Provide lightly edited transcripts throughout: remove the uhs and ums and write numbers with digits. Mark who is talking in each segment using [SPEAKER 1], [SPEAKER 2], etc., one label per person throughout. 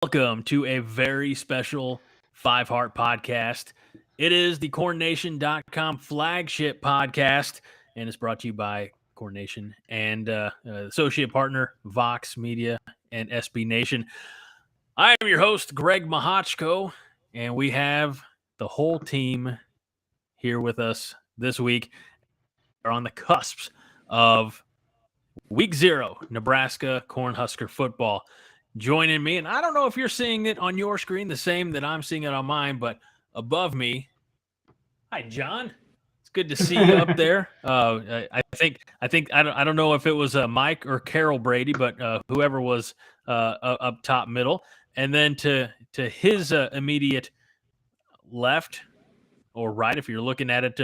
[SPEAKER 1] Welcome to a very special Five Heart podcast. It is the CornNation.com flagship podcast, and it's brought to you by CornNation and associate partner Vox Media and SB Nation. I am your host, Greg Mahochko, and we have the whole team here with us this week. We're on the cusps of Week 0, Nebraska Cornhusker football. Joining me, and I don't know if you're seeing it on your screen the same that I'm seeing it on mine, but above me, hi John. It's good to see you up there. I think I don't know if it was Mike or Carol Brady, but whoever was up top middle, and then to his immediate left or right, if you're looking at it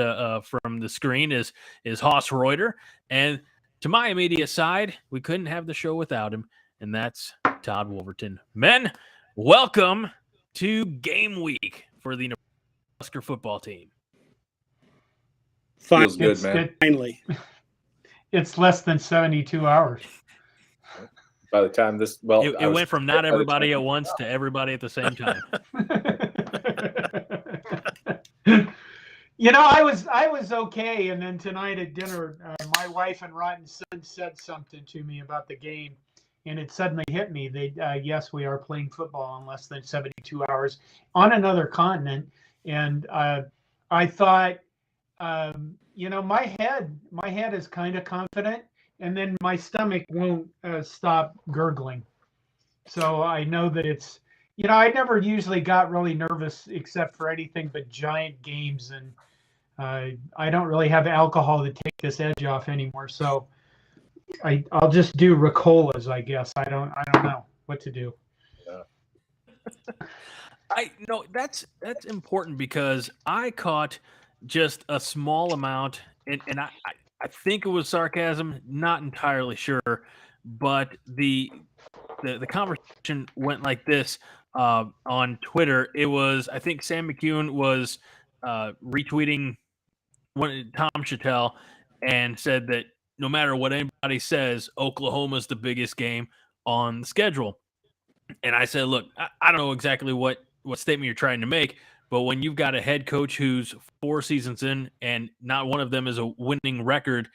[SPEAKER 1] from the screen, is Haas Reuter, and to my immediate side, we couldn't have the show without him, and that's Todd Wolverton. Men, welcome to game week for the Nebraska football team.
[SPEAKER 2] Feels good, man.
[SPEAKER 3] Finally. It's less than 72 hours.
[SPEAKER 2] By the time this,
[SPEAKER 1] it went from not everybody at once to everybody at the same time.
[SPEAKER 3] You know, I was okay, and then tonight at dinner, my wife and Rotten Son said something to me about the game, and it suddenly hit me. Yes, we are playing football in less than 72 hours on another continent, and I thought, my head is kind of confident, and then my stomach won't stop gurgling. So I know that it's, I never usually got really nervous except for anything but giant games, and I don't really have alcohol to take this edge off anymore. So I'll just do Ricolas, I guess. I don't know what to do.
[SPEAKER 1] Yeah. That's important because I caught just a small amount, and I think it was sarcasm, not entirely sure, but the conversation went like this on Twitter. It was, I think Sam McCune was retweeting Tom Chattel and said that no matter what anybody says, Oklahoma's the biggest game on the schedule. And I said, look, I don't know exactly what statement you're trying to make, but when you've got a head coach who's 4 seasons in and not one of them is a winning record,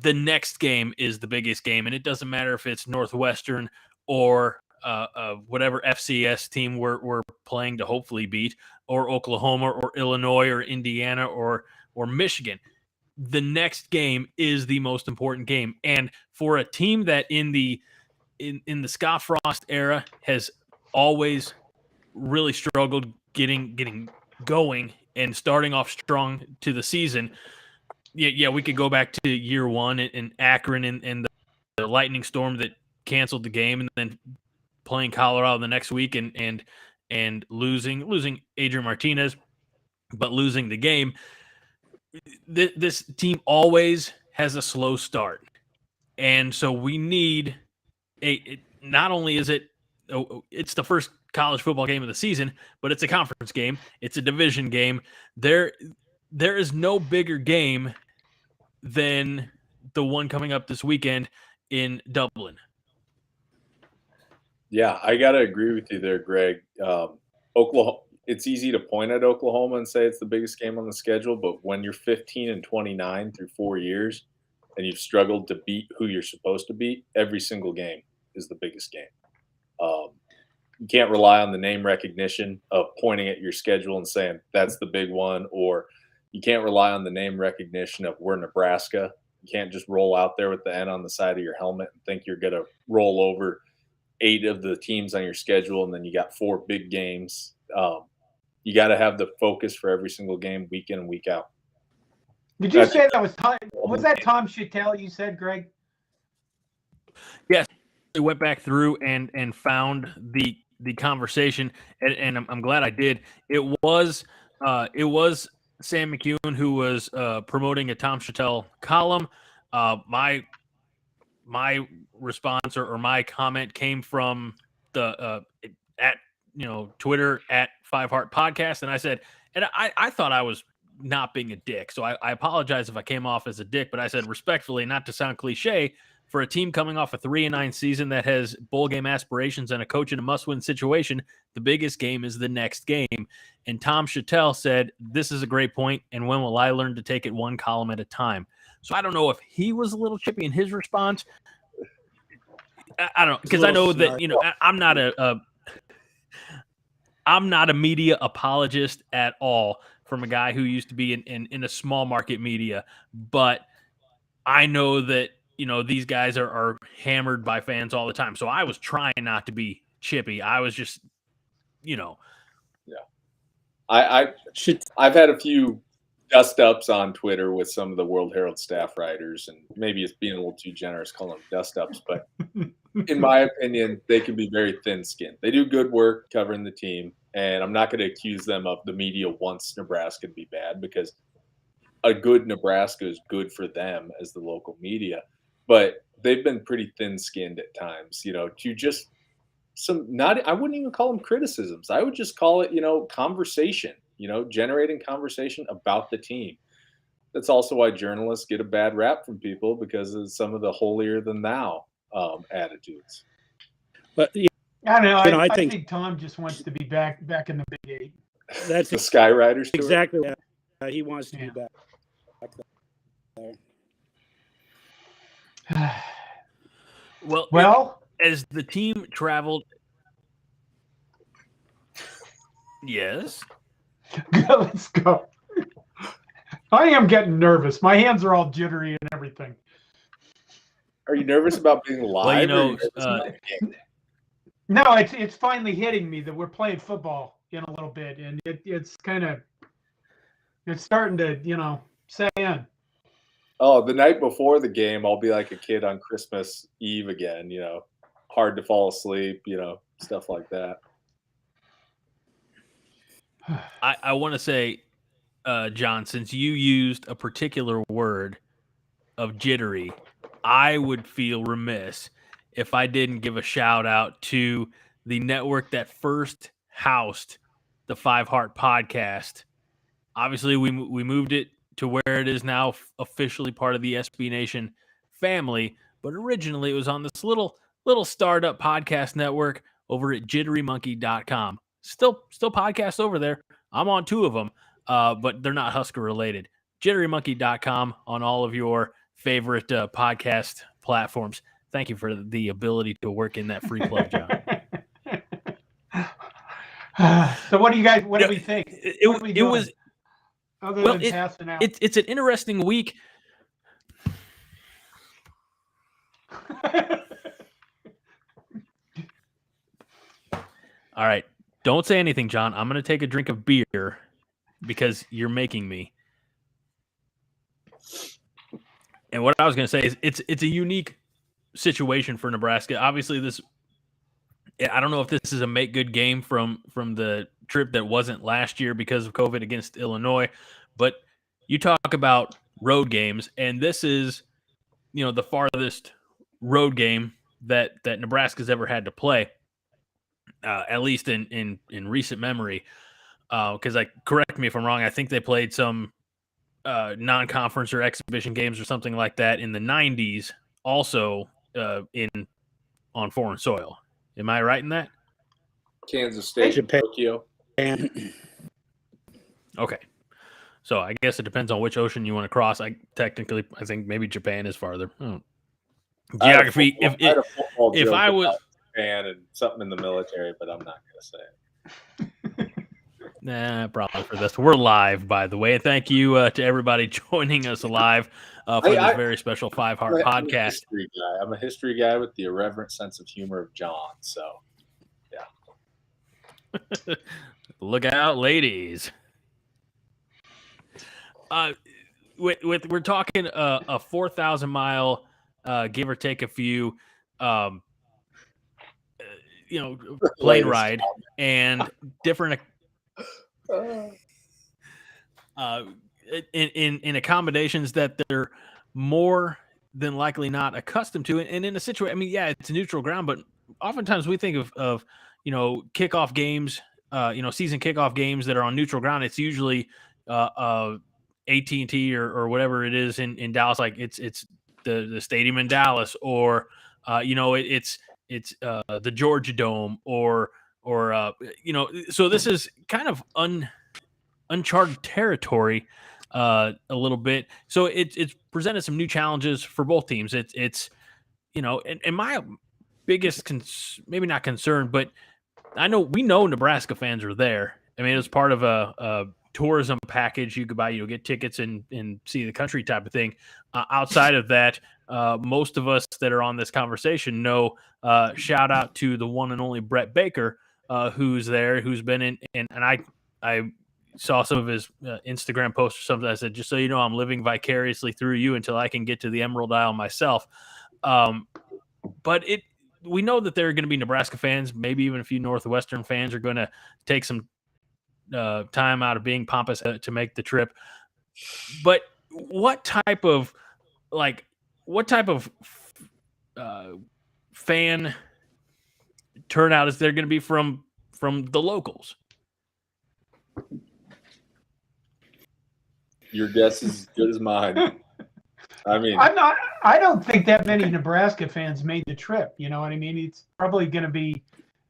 [SPEAKER 1] the next game is the biggest game. And it doesn't matter if it's Northwestern or whatever FCS team we're playing to hopefully beat, or Oklahoma or Illinois or Indiana or Michigan. The next game is the most important game. And for a team that in the Scott Frost era has always really struggled getting going and starting off strong to the season, yeah, we could go back to year one in Akron and the lightning storm that canceled the game, and then playing Colorado the next week and losing Adrian Martinez, but losing the game. This team always has a slow start, and so we need not only is it's the first college football game of the season, but it's a conference game, it's a division game. There is no bigger game than the one coming up this weekend in Dublin.
[SPEAKER 2] Yeah, I got to agree with you there, Greg. Oklahoma. It's easy to point at Oklahoma and say it's the biggest game on the schedule, but when you're 15-29 through 4 years and you've struggled to beat who you're supposed to beat, every single game is the biggest game. You can't rely on the name recognition of pointing at your schedule and saying that's the big one, or you can't rely on the name recognition of we're Nebraska. You can't just roll out there with the N on the side of your helmet and think you're going to roll over 8 of the teams on your schedule, and then you got 4 big games. You got to have the focus for every single game, week in and week out.
[SPEAKER 3] Did you say that was Tom? Was that Tom Chattel you said, Greg?
[SPEAKER 1] Yes, we went back through and found the conversation, and I'm glad I did. It was Sam McCune who was promoting a Tom Chattel column. My response or my comment came from the at Twitter at Five Heart Podcast, and I said, and I thought I was not being a dick, so I apologize if I came off as a dick, but I said respectfully, not to sound cliche, for a team coming off a 3-9 season that has bowl game aspirations and a coach in a must-win situation, the biggest game is the next game. And Tom Chattel said, this is a great point, and when will I learn to take it one column at a time? So I don't know if he was a little chippy in his response. I don't, because I know that, you know, I'm not a media apologist at all from a guy who used to be in a small market media, but I know that, you know, these guys are hammered by fans all the time. So I was trying not to be chippy. I was just, you know.
[SPEAKER 2] Yeah. I've had a few dust ups on Twitter with some of the World Herald staff writers, and maybe it's being a little too generous calling them dust ups, but in my opinion, they can be very thin skinned. They do good work covering the team, and I'm not going to accuse them of the media wants Nebraska to be bad, because a good Nebraska is good for them as the local media. But they've been pretty thin-skinned at times, you know, to just I wouldn't even call them criticisms. I would just call it, you know, conversation, you know, generating conversation about the team. That's also why journalists get a bad rap from people, because of some of the holier than thou attitudes.
[SPEAKER 4] But
[SPEAKER 3] I don't know. I think Tom just wants to be back in the Big Eight.
[SPEAKER 4] That's
[SPEAKER 2] the Skyriders tour.
[SPEAKER 4] Exactly what he wants to be back there.
[SPEAKER 1] Well, as the team traveled, yes.
[SPEAKER 3] Let's go. I am getting nervous. My hands are all jittery and everything.
[SPEAKER 2] Are you nervous about being live?
[SPEAKER 1] Well, you know,
[SPEAKER 3] no, it's finally hitting me that we're playing football in a little bit, and it's starting to, you know, set in.
[SPEAKER 2] Oh, the night before the game, I'll be like a kid on Christmas Eve again, you know, hard to fall asleep, you know, stuff like that.
[SPEAKER 1] I want to say, John, since you used a particular word of jittery, I would feel remiss if I didn't give a shout out to the network that first housed the Five Heart podcast. Obviously, we moved it to where it is now officially part of the SB Nation family, but originally it was on this little startup podcast network over at jitterymonkey.com. Still podcasts over there. I'm on 2 of them, but they're not Husker related. Jitterymonkey.com on all of your favorite podcast platforms. Thank you for the ability to work in that free plug, John.
[SPEAKER 3] So what do we think?
[SPEAKER 1] It was
[SPEAKER 3] other than passing out.
[SPEAKER 1] It's an interesting week. All right. Don't say anything, John. I'm going to take a drink of beer because you're making me. And what I was going to say is it's a unique situation for Nebraska. Obviously, I don't know if this is a make good game from the trip that wasn't last year because of COVID against Illinois, but you talk about road games, and this is, you know, the farthest road game that Nebraska's ever had to play, at least in recent memory. Because correct me if I'm wrong, I think they played some non-conference or exhibition games or something like that in the 90s, also on foreign soil. Am I right in that?
[SPEAKER 2] Kansas State,
[SPEAKER 4] Japan.
[SPEAKER 2] Tokyo.
[SPEAKER 1] Okay. So I guess it depends on which ocean you want to cross. I think maybe Japan is farther. Geography. If I was
[SPEAKER 2] Japan and something in the military, but I'm not going to say it.
[SPEAKER 1] Nah, probably for this. We're live, by the way. Thank you to everybody joining us live for this very special Five Heart podcast.
[SPEAKER 2] I'm a history guy with the irreverent sense of humor of John. So, yeah.
[SPEAKER 1] Look out, ladies. We're talking a 4,000 mile, give or take a few, plane ride and different. In accommodations that they're more than likely not accustomed to, and in a situation, I mean, yeah, it's a neutral ground, but oftentimes we think of kickoff games, season kickoff games that are on neutral ground. It's usually AT&T or whatever it is in Dallas. Like it's the stadium in Dallas, or it's the Georgia Dome, or so this is kind of uncharted territory a little bit. So it's presented some new challenges for both teams. It's and my biggest maybe not concern, but we know Nebraska fans are there. I mean, it was part of a tourism package you could buy, get tickets and see the country type of thing. Outside of that, most of us that are on this conversation know, shout out to the one and only Brett Baker, who's there, who's been in, and I saw some of his Instagram posts or something. I said, just so you know, I'm living vicariously through you until I can get to the Emerald Isle myself. But we know that there are going to be Nebraska fans, maybe even a few Northwestern fans are going to take some time out of being pompous to make the trip. But what type of fan turnout is there going to be from the locals?
[SPEAKER 2] Your guess is as good as mine. I mean,
[SPEAKER 3] I don't think that many Nebraska fans made the trip. You know what I mean? It's probably going to be,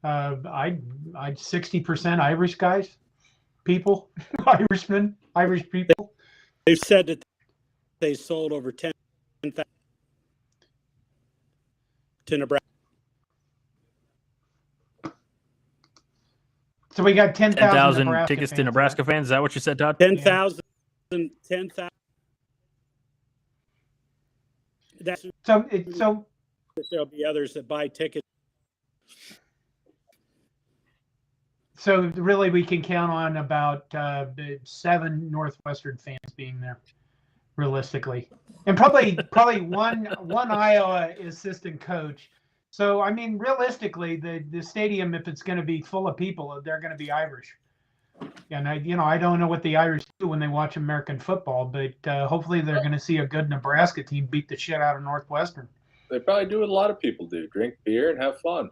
[SPEAKER 3] I'd 60% Irish guys, Irishmen, Irish people.
[SPEAKER 4] They've said that they sold over 10,000 to Nebraska.
[SPEAKER 3] So we got 10,000
[SPEAKER 1] tickets to Nebraska fans. Is that what you said, Todd?
[SPEAKER 4] 10,000.
[SPEAKER 3] So
[SPEAKER 4] there'll be others that buy tickets.
[SPEAKER 3] So really, we can count on about 7 Northwestern fans being there, realistically, and probably one Iowa assistant coach. So I mean, realistically, the stadium, if it's going to be full of people, they're going to be Irish. And I don't know what the Irish do when they watch American football, but hopefully they're going to see a good Nebraska team beat the shit out of Northwestern.
[SPEAKER 2] They probably do what a lot of people do: drink beer and have fun.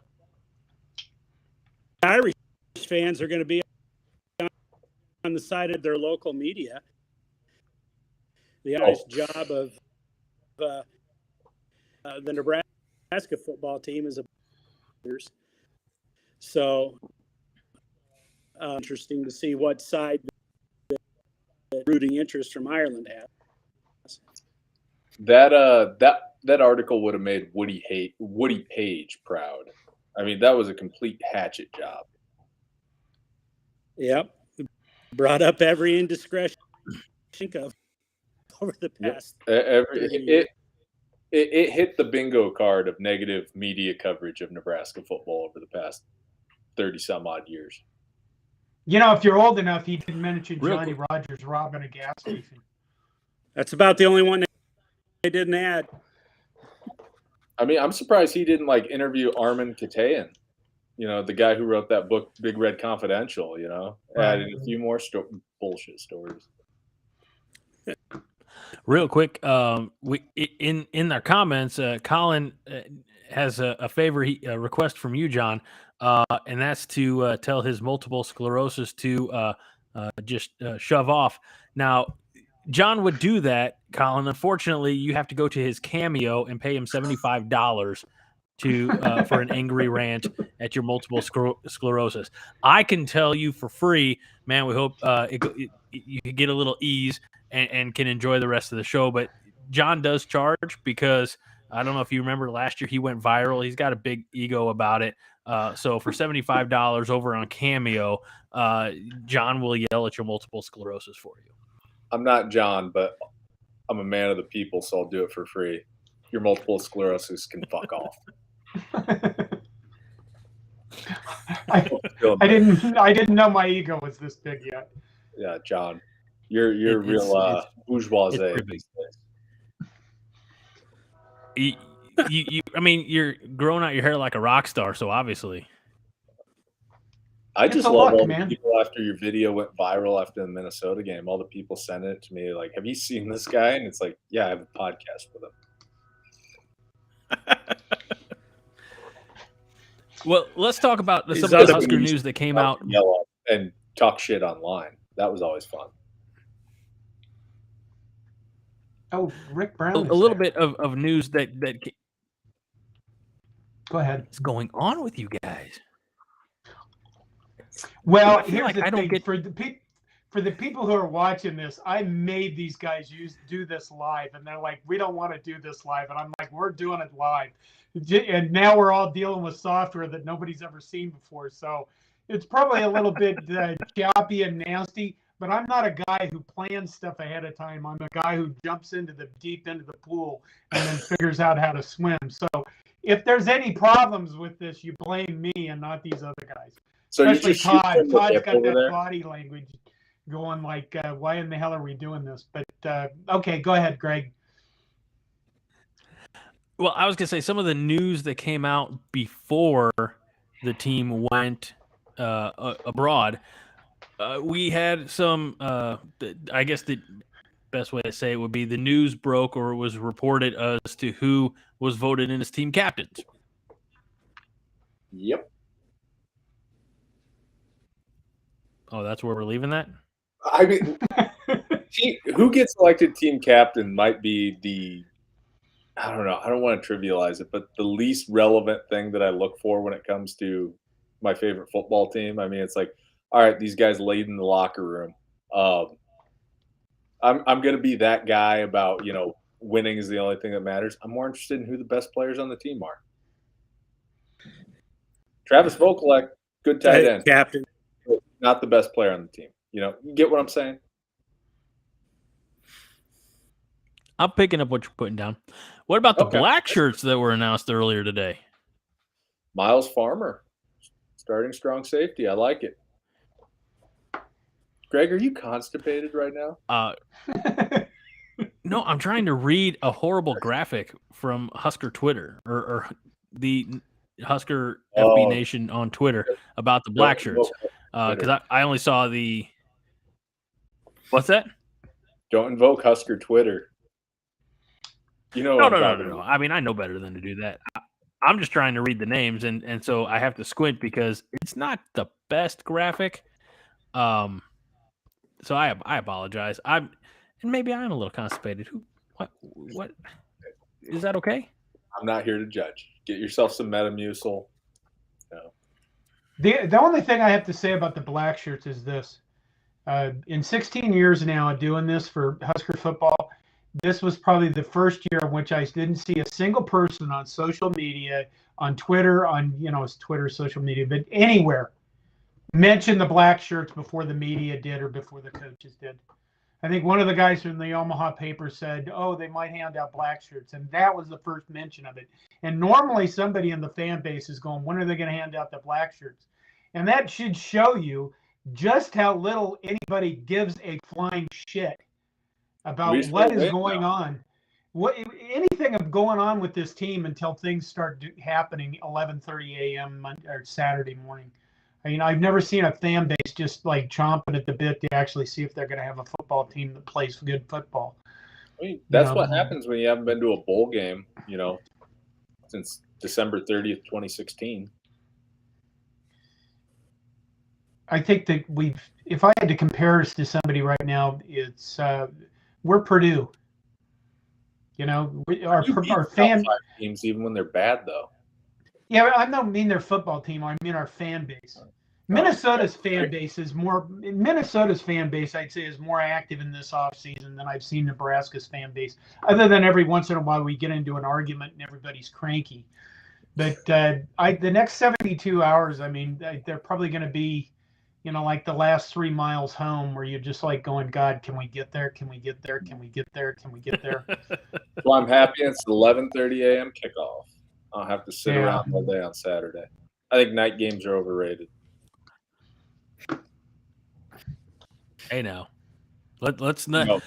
[SPEAKER 4] Irish fans are going to be on the side of their local media. The honest job of the Nebraska football team is so interesting to see what side the rooting interest from Ireland has.
[SPEAKER 2] That article would have made Woody Page proud. I mean, that was a complete hatchet job.
[SPEAKER 4] Yep, brought up every indiscretion of over the past.
[SPEAKER 2] It hit the bingo card of negative media coverage of Nebraska football over the past 30 some odd years.
[SPEAKER 3] If you're old enough, he didn't mention Johnny Rogers robbing a gas station.
[SPEAKER 4] That's about the only one they didn't add.
[SPEAKER 2] I mean, I'm surprised he didn't interview Armin Katayan, the guy who wrote that book, Big Red Confidential. Added a few more bullshit stories.
[SPEAKER 1] Real quick, in their comments, Colin has a favor, a request from you, John, and that's to tell his multiple sclerosis to just shove off. Now, John would do that, Colin. Unfortunately, you have to go to his Cameo and pay him $75 for an angry rant at your multiple sclerosis. I can tell you for free, man. We hope you get a little ease and can enjoy the rest of the show. But John does charge because I don't know if you remember last year he went viral. He's got a big ego about it. So for $75 over on Cameo, John will yell at your multiple sclerosis for you.
[SPEAKER 2] I'm not John, but I'm a man of the people, so I'll do it for free. Your multiple sclerosis can fuck off.
[SPEAKER 3] I didn't know my ego was this big yet.
[SPEAKER 2] Yeah, John, you're real bourgeoisie.
[SPEAKER 1] I mean, you're growing out your hair like a rock star, so obviously.
[SPEAKER 2] I just love all the people after your video went viral after the Minnesota game. All the people sent it to me like, "Have you seen this guy?" And it's like, "Yeah, I have a podcast with him."
[SPEAKER 1] Well, let's talk about some of the Husker news that came out.
[SPEAKER 2] Yell and talk shit online. That was always fun.
[SPEAKER 3] Oh, Rick Brown.
[SPEAKER 1] a
[SPEAKER 3] is
[SPEAKER 1] little
[SPEAKER 3] there.
[SPEAKER 1] bit of news that
[SPEAKER 3] Go ahead.
[SPEAKER 1] is going on with you guys.
[SPEAKER 3] Well,
[SPEAKER 1] I feel
[SPEAKER 3] here's
[SPEAKER 1] like
[SPEAKER 3] the
[SPEAKER 1] I don't
[SPEAKER 3] thing
[SPEAKER 1] get.
[SPEAKER 3] for the people who are watching this. I made these guys do this live, and they're like, "We don't want to do this live," and I'm like, "We're doing it live," and now we're all dealing with software that nobody's ever seen before. So it's probably a little bit choppy and nasty. But I'm not a guy who plans stuff ahead of time. I'm a guy who jumps into the deep end of the pool and then figures out how to swim. So if there's any problems with this, you blame me and not these other guys.
[SPEAKER 2] So you
[SPEAKER 3] Especially
[SPEAKER 2] just shoot
[SPEAKER 3] Todd.
[SPEAKER 2] from the
[SPEAKER 3] Todd's
[SPEAKER 2] hip
[SPEAKER 3] got
[SPEAKER 2] over
[SPEAKER 3] that
[SPEAKER 2] there?
[SPEAKER 3] body language going like, why in the hell are we doing this? But okay, go ahead, Greg.
[SPEAKER 1] Well, I was gonna say some of the news that came out before the team went abroad. We had some. I guess the best way to say it would be the news broke or was reported as to who was voted in as team captains.
[SPEAKER 2] Yep.
[SPEAKER 1] Oh, that's where we're leaving that?
[SPEAKER 2] I mean, who gets elected team captain might be I don't know. I don't want to trivialize it, but the least relevant thing that I look for when it comes to my favorite football team. I mean, it's like, all right, these guys laid in the locker room. I'm going to be that guy about, winning is the only thing that matters. I'm more interested in who the best players on the team are. Travis Vokalek, good tight end.
[SPEAKER 4] Captain.
[SPEAKER 2] Not the best player on the team. You get what I'm saying?
[SPEAKER 1] I'm picking up what you're putting down. What about the black shirts that were announced earlier today?
[SPEAKER 2] Miles Farmer, starting strong safety. I like it. Greg, are you constipated right now?
[SPEAKER 1] No, I'm trying to read a horrible graphic from Husker Twitter or the Husker FB Nation on Twitter about the black shirts. Because I only saw the. What's that?
[SPEAKER 2] Don't invoke Husker Twitter.
[SPEAKER 1] No. I mean, I know better than to do that. I'm just trying to read the names, and so I have to squint because it's not the best graphic. So I apologize. And maybe I'm a little constipated. What is that okay?
[SPEAKER 2] I'm not here to judge. Get yourself some Metamucil. No.
[SPEAKER 3] The only thing I have to say about the black shirts is this. In 16 years now of doing this for Husker football, this was probably the first year in which I didn't see a single person on social media, on Twitter, it's Twitter, social media, but anywhere mention the black shirts before the media did or before the coaches did. I think one of the guys from the Omaha paper said, they might hand out black shirts. And that was the first mention of it. And normally somebody in the fan base is going, when are they going to hand out the black shirts? And that should show you just how little anybody gives a flying shit about what is going on. Anything going on with this team until things start happening 11:30 a.m. or Saturday morning. I mean, I've never seen a fan base just like chomping at the bit to actually see if they're going to have a football team that plays good football.
[SPEAKER 2] I mean, that's what happens when you haven't been to a bowl game, since December 30th, 2016.
[SPEAKER 3] I think that if I had to compare us to somebody right now, it's we're Purdue. Our fan
[SPEAKER 2] teams, even when they're bad, though.
[SPEAKER 3] Yeah, I don't mean their football team. I mean our fan base. Minnesota's fan base, I'd say, is more active in this offseason than I've seen Nebraska's fan base. Other than every once in a while we get into an argument and everybody's cranky. But the next 72 hours, I mean, they're probably going to be, like the last 3 miles home where you're just like going, God, can we get there? Can we get there? Can we get there? Can we get there?
[SPEAKER 2] Well, I'm happy it's 11:30 a.m. kickoff. I'll have to sit around all day on Saturday. I think night games are overrated.
[SPEAKER 1] Hey, now, let's not. No.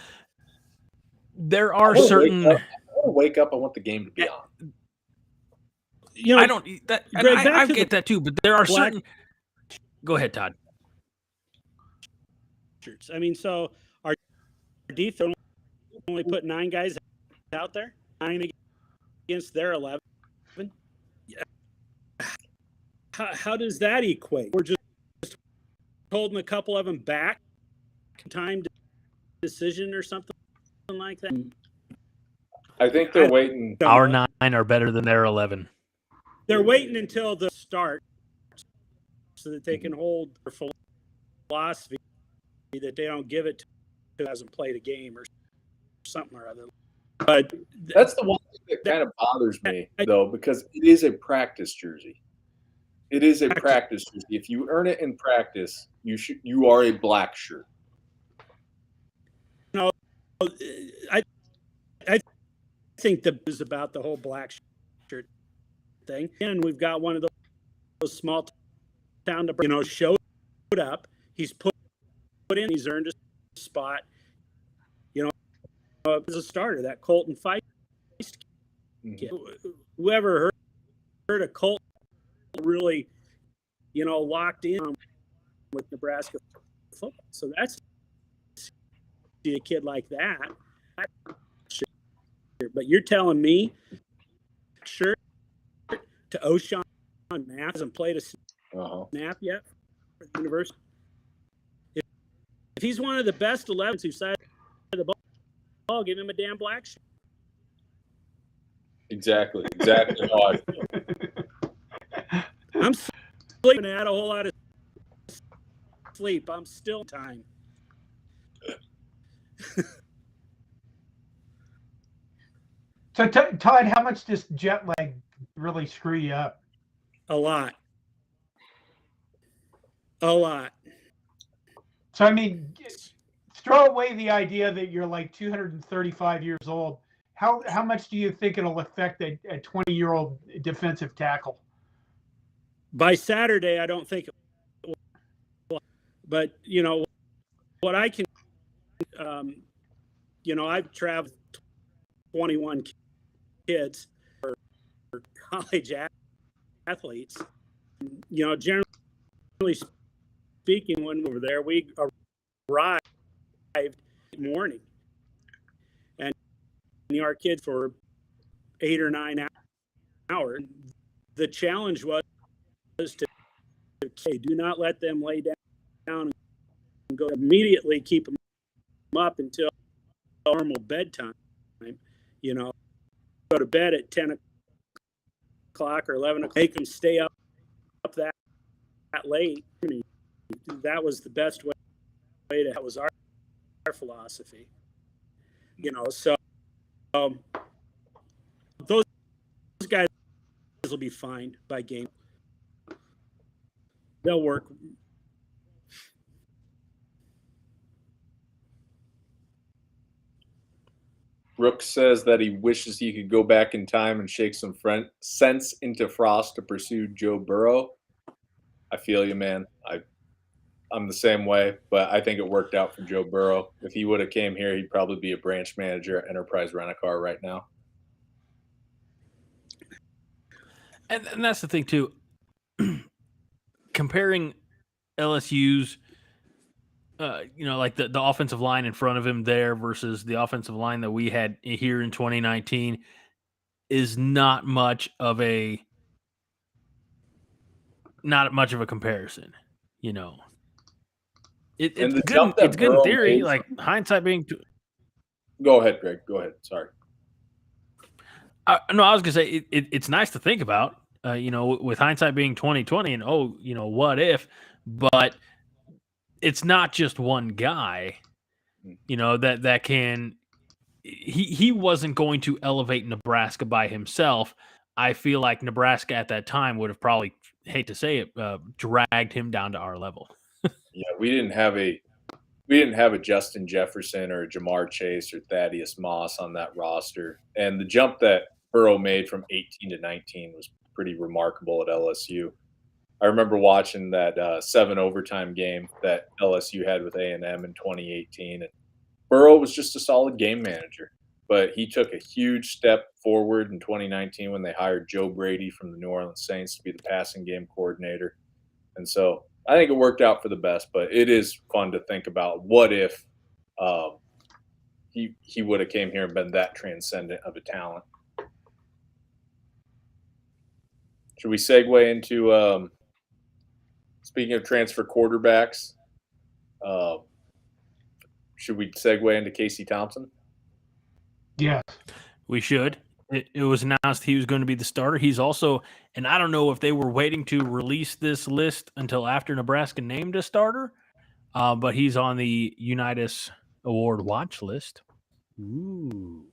[SPEAKER 1] There are certain.
[SPEAKER 2] I want to wake up. I want the game to be on.
[SPEAKER 1] I don't. I get that too, but there are certain. Go ahead, Todd.
[SPEAKER 4] I mean, so our defense only put 9 guys out there, 9 against their 11. How does that equate? We're just holding a couple of them back, time decision or something like that.
[SPEAKER 2] I think they're waiting.
[SPEAKER 1] Our 9 are better than their 11.
[SPEAKER 4] They're waiting until the start so that they can hold their philosophy that they don't give it to who hasn't played a game or something or other. But
[SPEAKER 2] that's the one thing that kind of bothers me, though, because it is a practice jersey. It is a practice jersey. If you earn it in practice, you are a black shirt.
[SPEAKER 4] No, I think the is about the whole black shirt thing, and we've got one of those small town, showed up. He's put in. He's earned a spot. As a starter, that Colton Feist kid. Whoever heard of Colton really, locked in with Nebraska football. So that's a kid like that. But you're telling me, sure, to O'Shawn Math hasn't played a snap yet for the university. If he's one of the best 11s who side of the ball, give him a damn black shirt.
[SPEAKER 2] Exactly how I feel.
[SPEAKER 4] I'm sleeping. I had a whole lot of sleep. I'm still in time.
[SPEAKER 3] So, Todd, how much does jet lag really screw you up?
[SPEAKER 4] A lot. So,
[SPEAKER 3] I mean, throw away the idea that you're like 235 years old. How much do you think it'll affect a 20-year-old defensive tackle?
[SPEAKER 4] By Saturday, I don't think it will. But, what I can, I've traveled 21 kids for college athletes. Generally speaking, when we were there, we arrived morning. And our kids for 8 or 9 hours. The challenge was to do not let them lay down and go immediately keep them up until normal bedtime. Go to bed at 10 o'clock or 11 o'clock, make them stay up that late. That was the best way that was our philosophy. So those guys will be fine by game. They'll work.
[SPEAKER 2] Brooks says that he wishes he could go back in time and shake some sense into Frost to pursue Joe Burrow. I feel you, man. I'm the same way, but I think it worked out for Joe Burrow. If he would have came here, he'd probably be a branch manager at Enterprise Rent-A-Car right now.
[SPEAKER 1] And that's the thing, too. Comparing LSU's, like the offensive line in front of him there versus the offensive line that we had here in 2019 is not much of a comparison, It's good in theory, like hindsight being.
[SPEAKER 2] Go ahead, Greg. Go ahead. Sorry.
[SPEAKER 1] No, I was gonna say it's nice to think about, with hindsight being 2020, and what if? But it's not just one guy, that can. He wasn't going to elevate Nebraska by himself. I feel like Nebraska at that time would have probably, hate to say it, dragged him down to our level.
[SPEAKER 2] Yeah, we didn't have a Justin Jefferson or a Jamar Chase or Thaddeus Moss on that roster. And the jump that Burrow made from 18 to 19 was pretty remarkable at LSU. I remember watching that 7 overtime game that LSU had with A&M in 2018. And Burrow was just a solid game manager, but he took a huge step forward in 2019 when they hired Joe Brady from the New Orleans Saints to be the passing game coordinator. And so I think it worked out for the best, but it is fun to think about what if he would have came here and been that transcendent of a talent. Should we segue into speaking of transfer quarterbacks? Should we segue into Casey Thompson?
[SPEAKER 3] Yes.
[SPEAKER 1] We should. It was announced he was going to be the starter. He's also, and I don't know if they were waiting to release this list until after Nebraska named a starter, but he's on the Unitas Award watch list. Ooh.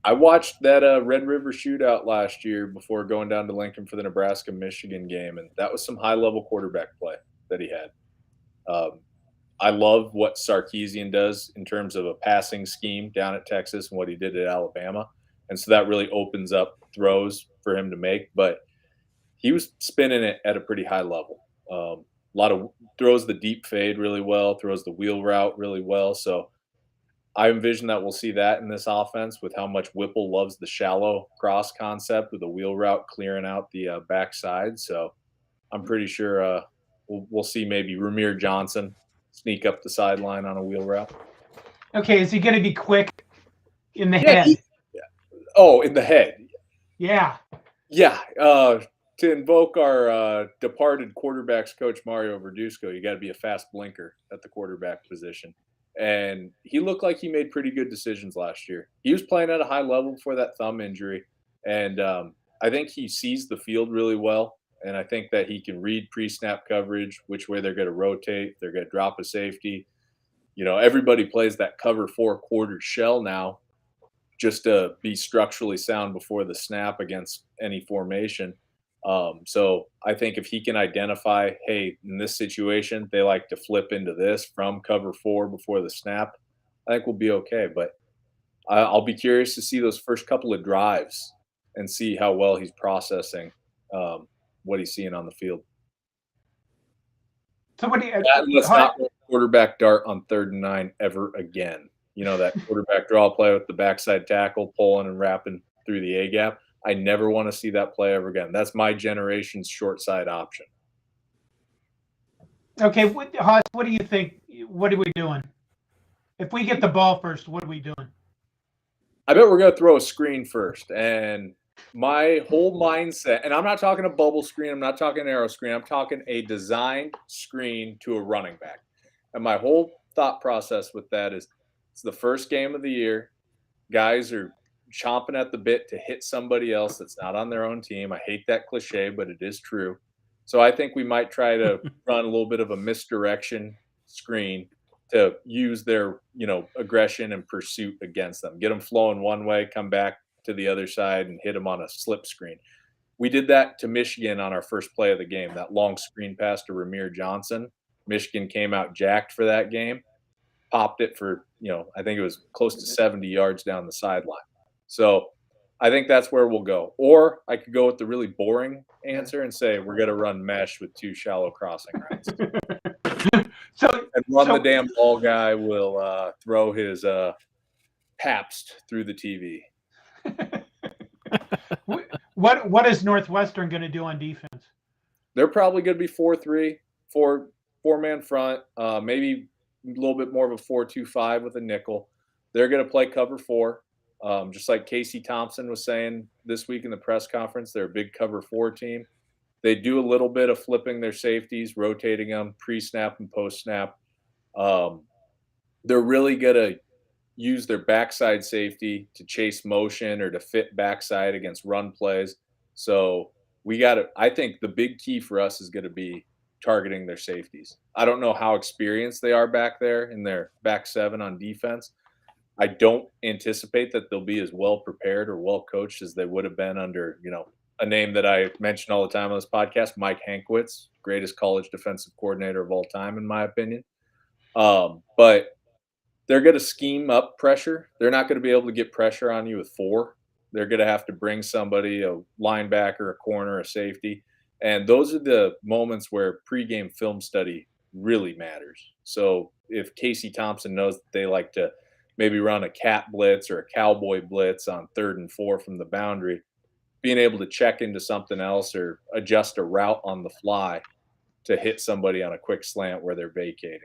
[SPEAKER 2] I watched that Red River shootout last year before going down to Lincoln for the Nebraska-Michigan game, and that was some high-level quarterback play that he had. I love what Sarkisian does in terms of a passing scheme down at Texas and what he did at Alabama, and so that really opens up throws for him to make. But he was spinning it at a pretty high level. A lot of throws the deep fade really well, throws the wheel route really well. So I envision that we'll see that in this offense with how much Whipple loves the shallow cross concept with the wheel route clearing out the backside. So I'm pretty sure we'll see maybe Ramir Johnson sneak up the sideline on a wheel route.
[SPEAKER 3] Okay, is he going to be quick in the head?
[SPEAKER 2] Oh, in the head.
[SPEAKER 3] Yeah.
[SPEAKER 2] Yeah. To invoke our departed quarterbacks coach Mario Verduzco, you got to be a fast blinker at the quarterback position. And he looked like he made pretty good decisions last year. He was playing at a high level before that thumb injury. And I think he sees the field really well. And I think that he can read pre-snap coverage, which way they're going to rotate. They're going to drop a safety. You know, everybody plays that cover 4 quarter shell now just to be structurally sound before the snap against any formation. So I think if he can identify, hey, in this situation, they like to flip into this from cover 4 before the snap, I think we'll be okay. But I'll be curious to see those first couple of drives and see how well he's processing what he's seeing on the field.
[SPEAKER 3] So what do you?
[SPEAKER 2] Let's not run quarterback dart on 3rd and 9 ever again. You know, that quarterback draw play with the backside tackle pulling and wrapping through the A gap. I never want to see that play ever again. That's my generation's short side option.
[SPEAKER 3] Okay, Haas, what do you think? What are we doing? If we get the ball first, what are we doing?
[SPEAKER 2] I bet we're going to throw a screen first. And my whole mindset, and I'm not talking a bubble screen, I'm not talking an arrow screen, I'm talking a designed screen to a running back. And my whole thought process with that is it's the first game of the year. Guys are chomping at the bit to hit somebody else that's not on their own team. I hate that cliche, but it is true. So I think we might try to run a little bit of a misdirection screen to use their, aggression and pursuit against them. Get them flowing one way, come back to the other side and hit them on a slip screen. We did that to Michigan on our first play of the game, that long screen pass to Ramir Johnson. Michigan came out jacked for that game, popped it for, I think it was close to 70 yards down the sideline. So I think that's where we'll go. Or I could go with the really boring answer and say we're going to run mesh with 2 shallow crossing routes. The damn ball guy will throw his Pabst through the TV.
[SPEAKER 3] What is Northwestern going to do on defense?
[SPEAKER 2] They're probably going to be 4-3, four-man front, maybe a little bit more of a 4-2-5 with a nickel. They're going to play cover 4. Just like Casey Thompson was saying this week in the press conference, they're a big cover 4 team. They do a little bit of flipping their safeties, rotating them pre-snap and post-snap. They're really going to use their backside safety to chase motion or to fit backside against run plays. So I think the big key for us is going to be targeting their safeties. I don't know how experienced they are back there in their back 7 on defense. I don't anticipate that they'll be as well prepared or well coached as they would have been under, a name that I mention all the time on this podcast, Mike Hankwitz, greatest college defensive coordinator of all time, in my opinion. But they're going to scheme up pressure. They're not going to be able to get pressure on you with 4. They're going to have to bring somebody, a linebacker, a corner, a safety. And those are the moments where pregame film study really matters. So if Casey Thompson knows that they like to maybe run a cat blitz or a cowboy blitz on 3rd and 4 from the boundary, being able to check into something else or adjust a route on the fly to hit somebody on a quick slant where they're vacating.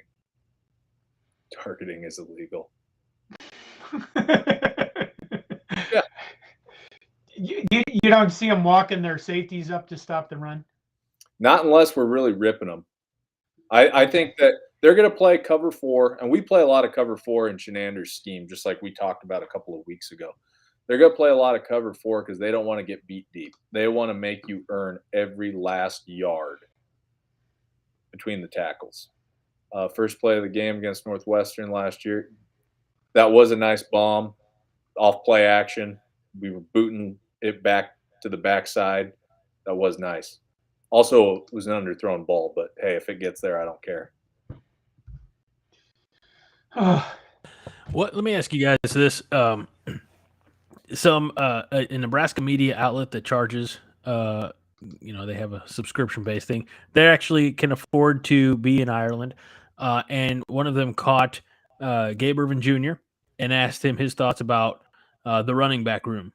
[SPEAKER 2] Targeting is illegal.
[SPEAKER 3] Yeah. You don't see them walking their safeties up to stop the run?
[SPEAKER 2] Not unless we're really ripping them. I think that they're going to play cover 4, and we play a lot of cover 4 in Shenander's scheme, just like we talked about a couple of weeks ago. They're going to play a lot of cover 4 because they don't want to get beat deep. They want to make you earn every last yard between the tackles. First play of the game against Northwestern last year, that was a nice bomb, off play action. We were booting it back to the backside. That was nice. Also, it was an underthrown ball, but hey, if it gets there, I don't care.
[SPEAKER 1] Let me ask you guys this: some a Nebraska media outlet that charges, they have a subscription-based thing. They actually can afford to be in Ireland, and one of them caught Gabe Irvin Jr. and asked him his thoughts about the running back room,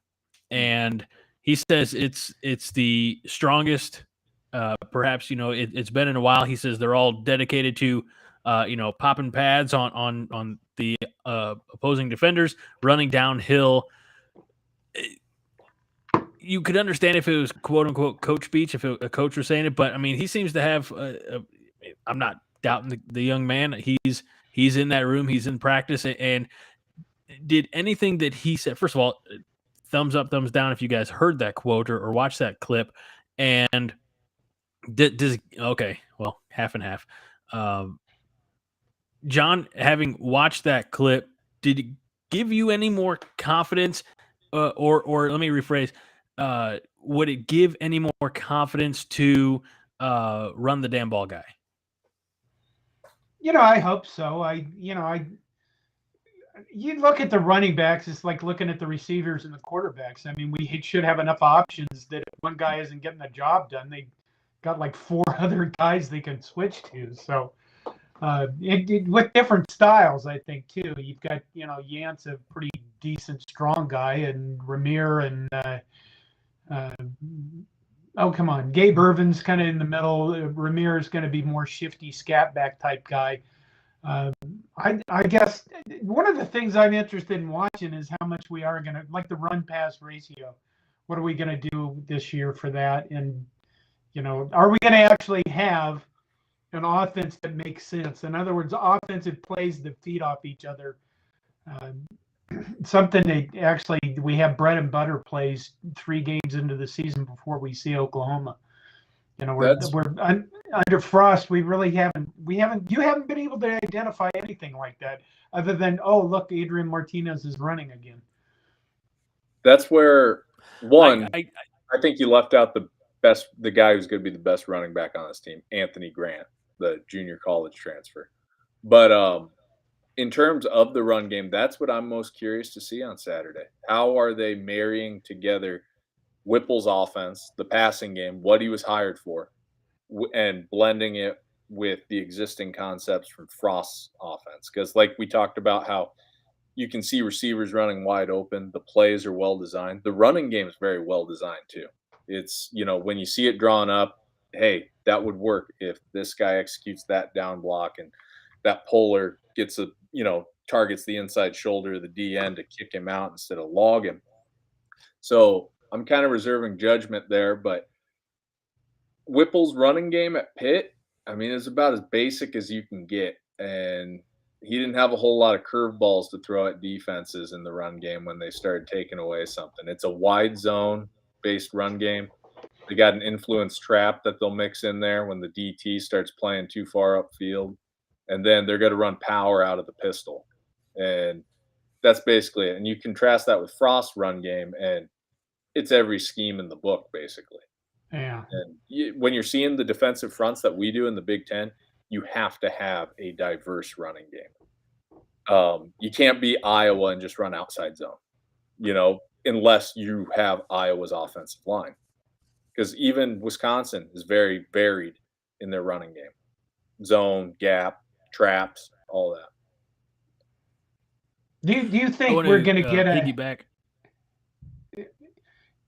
[SPEAKER 1] and he says it's the strongest. Perhaps it's been in a while. He says they're all dedicated to popping pads on the opposing defenders, running downhill. You could understand if it was quote unquote coach speech, if a coach was saying it, but I mean, he seems to have. I'm not doubting the young man. He's in that room. He's in practice, and did anything that he said. First of all, thumbs up, thumbs down if you guys heard that quote or watched that clip, and okay, well, half and half. John, having watched that clip, did it give you any more confidence, or let me rephrase? Would it give any more confidence to run the damn ball guy?
[SPEAKER 3] I hope so. You look at the running backs, it's like looking at the receivers and the quarterbacks. I mean, we should have enough options that if one guy isn't getting the job done, they got like 4 other guys they can switch to. So with different styles, I think too. You've got Yance, a pretty decent strong guy, and Ramir and come on, Gabe Irvin's kind of in the middle. Ramir is going to be more shifty scat back type guy. I guess one of the things I'm interested in watching is how much we are going to like the run pass ratio. What are we going to do this year for that? And are we going to actually have an offense that makes sense? In other words, offensive plays that feed off each other. Something that actually we have bread and butter plays 3 games into the season before we see Oklahoma. We're under Frost. You haven't been able to identify anything like that other than, oh, look, Adrian Martinez is running again.
[SPEAKER 2] That's where I think you left out the guy who's going to be the best running back on this team, Anthony Grant, the junior college transfer. But in terms of the run game, that's what I'm most curious to see on Saturday. How are they marrying together Whipple's offense, the passing game, what he was hired for, and blending it with the existing concepts from Frost's offense? Because like we talked about how you can see receivers running wide open. The plays are well designed. The running game is very well designed too. It's, when you see it drawn up, hey, that would work if this guy executes that down block and that puller gets targets the inside shoulder of the DN to kick him out instead of log him. So I'm kind of reserving judgment there, but Whipple's running game at Pitt, I mean, it's about as basic as you can get. And he didn't have a whole lot of curveballs to throw at defenses in the run game when they started taking away something. It's a wide zone-based run game. They got an influence trap that they'll mix in there when the DT starts playing too far upfield. And then they're going to run power out of the pistol. And that's basically it. And you contrast that with Frost's run game, and it's every scheme in the book, basically.
[SPEAKER 3] Yeah.
[SPEAKER 2] And when you're seeing the defensive fronts that we do in the Big Ten, you have to have a diverse running game. You can't be Iowa and just run outside zone, unless you have Iowa's offensive line. Because even Wisconsin is very varied in their running game. Zone, gap, traps, all that.
[SPEAKER 3] Do you think we're going to get
[SPEAKER 1] piggyback?
[SPEAKER 3] Do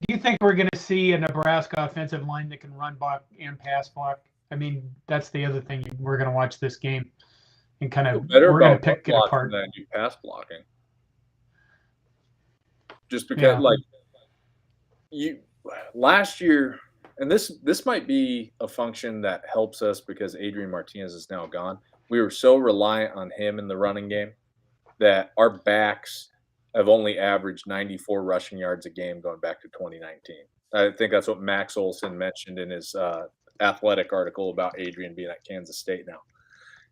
[SPEAKER 3] you think we're going to see a Nebraska offensive line that can run block and pass block? I mean, that's the other thing. We're going to watch this game and kind of we're going to pick it apart.
[SPEAKER 2] Than you pass blocking. Just because, last year, and this might be a function that helps us because Adrian Martinez is now gone. We were so reliant on him in the running game that our backs have only averaged 94 rushing yards a game going back to 2019. I think that's what Max Olson mentioned in his athletic article about Adrian being at Kansas State now.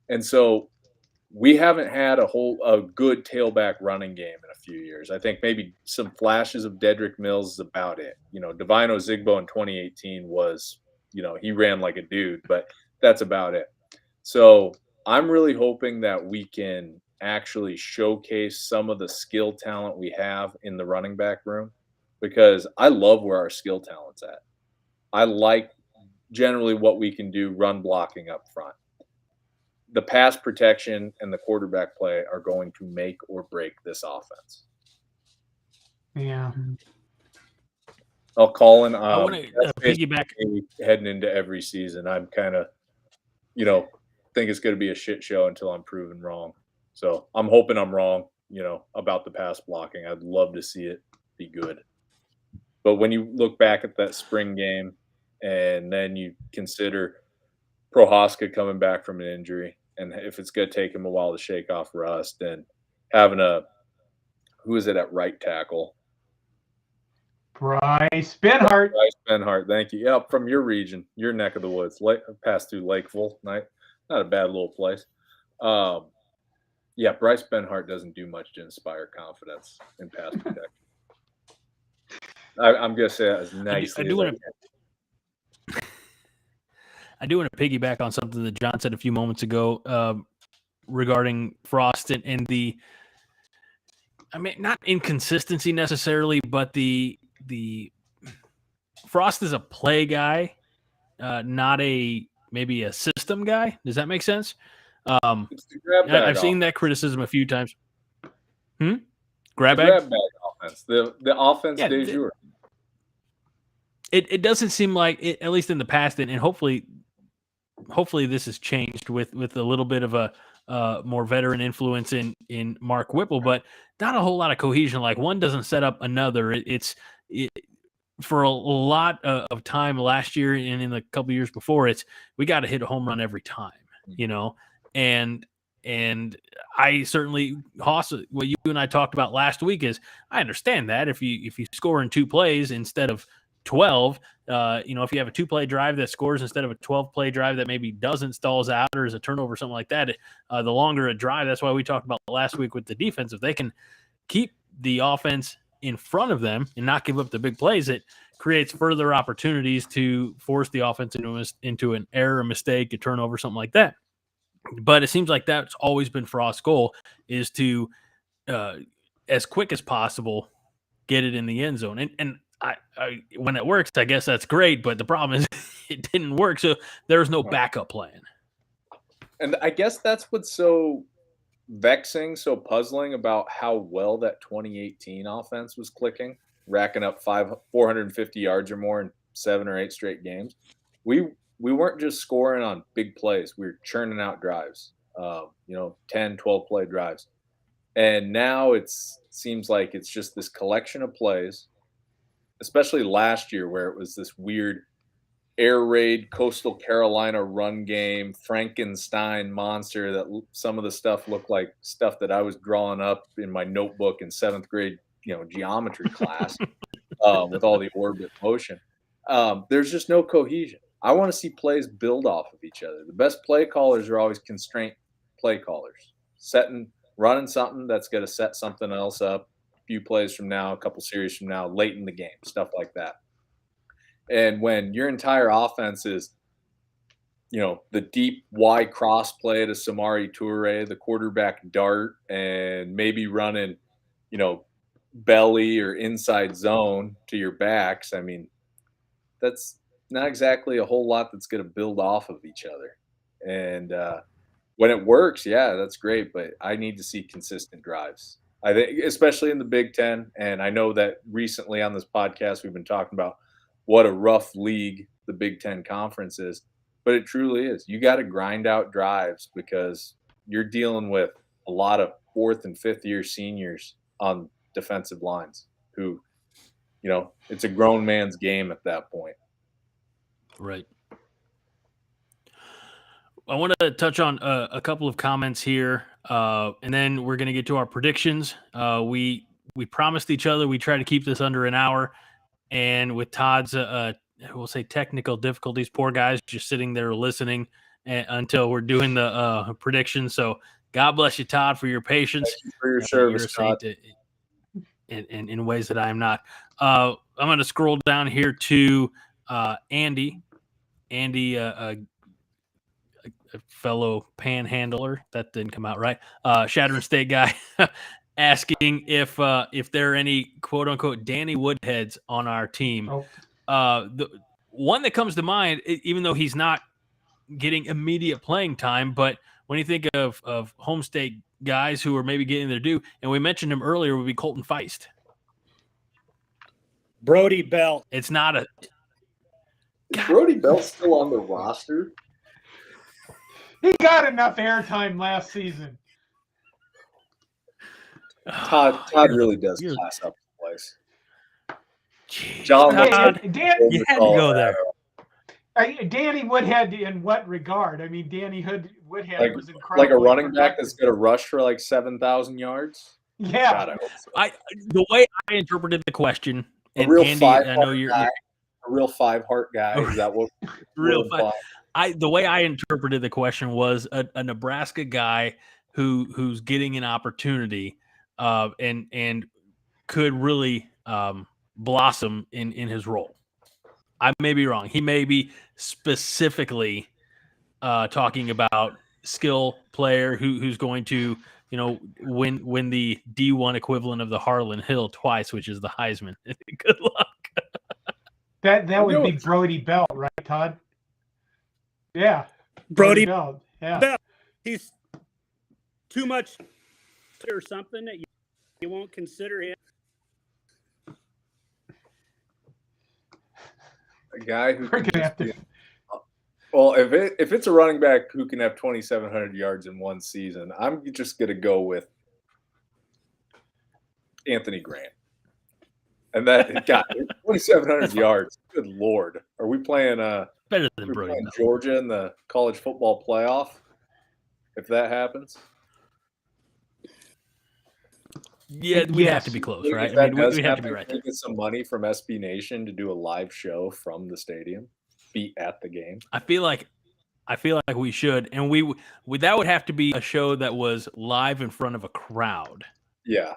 [SPEAKER 2] And so we haven't had a good tailback running game in a few years. I think maybe some flashes of Dedrick Mills is about it. Divine Ozigbo in 2018 was, he ran like a dude, but that's about it. So I'm really hoping that we can actually showcase some of the skill talent we have in the running back room, because I love where our skill talent's at. I like generally what we can do run blocking up front. The pass protection and the quarterback play are going to make or break this offense.
[SPEAKER 3] Yeah.
[SPEAKER 2] Colin,
[SPEAKER 1] I want to piggyback
[SPEAKER 2] heading into every season. I'm kind of, think it's going to be a shit show until I'm proven wrong. So I'm hoping I'm wrong, about the pass blocking. I'd love to see it be good. But when you look back at that spring game and then you consider Prohaska coming back from an injury, and if it's going to take him a while to shake off rust, and having who is it at right tackle?
[SPEAKER 3] Bryce Benhart.
[SPEAKER 2] Bryce Benhart, thank you. Yeah, from your region, your neck of the woods. Passed through Lakeville, not a bad little place. Yeah, Bryce Benhart doesn't do much to inspire confidence in pass protection. I'm going to say that as nicely as I can.
[SPEAKER 1] I do want to piggyback on something that John said a few moments ago regarding Frost and the, not inconsistency necessarily, but the Frost is a play guy, not maybe a system guy. Does that make sense? I've seen that criticism a few times. Grab bag
[SPEAKER 2] offense. The offense de jour.
[SPEAKER 1] It doesn't seem like it, at least in the past, and hopefully this has changed with a little bit of a more veteran influence in Mark Whipple, but not a whole lot of cohesion. Like one doesn't set up another. For a lot of time last year and in the couple years before, we got to hit a home run every time, and I certainly, Haas, what you and I talked about last week is I understand that if you score in 2 plays instead of 12, if you have a 2-play drive that scores instead of a 12-play drive that maybe doesn't, stalls out or is a turnover, something like that, the longer a drive, that's why we talked about last week with the defense. If they can keep the offense in front of them and not give up the big plays, it creates further opportunities to force the offense into an error, a mistake, a turnover, something like that. But it seems like that's always been Frost's goal, is to, as quick as possible, get it in the end zone. And I when it works, I guess that's great. But the problem is it didn't work, so there's no backup plan.
[SPEAKER 2] And I guess that's what's so vexing, so puzzling about how well that 2018 offense was clicking, racking up 450 yards or more in 7 or 8 straight games. We weren't just scoring on big plays. We were churning out drives, 10, 12 play drives. And now it seems like it's just this collection of plays, especially last year where it was this weird air raid Coastal Carolina run game, Frankenstein monster that some of the stuff looked like stuff that I was drawing up in my notebook in 7th grade, geometry class with all the orbit motion. There's just no cohesion. I want to see plays build off of each other. The best play callers are always constraint play callers, running something that's going to set something else up a few plays from now, a couple series from now, late in the game, stuff like that. And when your entire offense is, the deep Y cross play to Samari Toure, the quarterback dart, and maybe running, belly or inside zone to your backs, that's not exactly a whole lot that's going to build off of each other. And when it works, yeah, that's great. But I need to see consistent drives. I think, especially in the Big Ten. And I know that recently on this podcast, we've been talking about what a rough league the Big Ten Conference is. But it truly is. You got to grind out drives because you're dealing with a lot of 4th and 5th year seniors on defensive lines who, it's a grown man's game at that point.
[SPEAKER 1] Right. I want to touch on a couple of comments here, and then we're going to get to our predictions. We we promised each other we try to keep this under an hour, and with Todd's we'll say technical difficulties, poor guy's just sitting there listening until we're doing the predictions. So God bless you, Todd, for your patience.
[SPEAKER 2] Thank you for your service,
[SPEAKER 1] you're a saint in ways that I am not. I'm going to scroll down here to Andy. Andy, a fellow panhandler. That didn't come out right. Shattering State guy asking if there are any quote unquote Danny Woodheads on our team. The one that comes to mind, even though he's not getting immediate playing time, but when you think of home state guys who are maybe getting their due, and we mentioned him earlier, would be Colton Feist.
[SPEAKER 4] Brody Bell.
[SPEAKER 1] It's not a.
[SPEAKER 2] Is Brody Bell still on the roster?
[SPEAKER 3] He got enough airtime last season.
[SPEAKER 2] Todd really does class up the place.
[SPEAKER 1] Jeez,
[SPEAKER 2] John,
[SPEAKER 1] Todd,
[SPEAKER 3] you
[SPEAKER 1] had to go there.
[SPEAKER 3] Danny Woodhead, in what regard? I mean, Danny Woodhead was incredible.
[SPEAKER 2] Like a running back that's going to rush for like 7,000 yards?
[SPEAKER 3] Yeah.
[SPEAKER 2] God, I hope so.
[SPEAKER 1] The way I interpreted the question,
[SPEAKER 2] a
[SPEAKER 1] and
[SPEAKER 2] real
[SPEAKER 1] Andy, I know you're
[SPEAKER 2] a real 5-heart guy. Is that what?
[SPEAKER 1] Real five. The way I interpreted the question was a Nebraska guy who's getting an opportunity, and could really blossom in his role. I may be wrong. He may be specifically talking about skill player who's going to, win the D1 equivalent of the Harlan Hill twice, which is the Heisman. Good luck.
[SPEAKER 3] That would be Brody Bell, right, Todd? Yeah.
[SPEAKER 4] Brody
[SPEAKER 3] Bell. Yeah.
[SPEAKER 4] Bell. He's too much or something that you won't consider him.
[SPEAKER 2] A guy who can well, if it's a running back who can have 2,700 yards in one season, I'm just going to go with Anthony Grant. And that got 2,700 yards. Good Lord. Are we playing
[SPEAKER 1] better than Brody Bell.
[SPEAKER 2] Georgia in the college football playoff? If that happens?
[SPEAKER 1] Yeah, we have to be close, right?
[SPEAKER 2] I mean,
[SPEAKER 1] we have to be right.
[SPEAKER 2] Can we get some money from SB Nation to do a live show from the stadium, be at the game.
[SPEAKER 1] I feel like we should, and we that would have to be a show that was live in front of a crowd.
[SPEAKER 2] Yeah,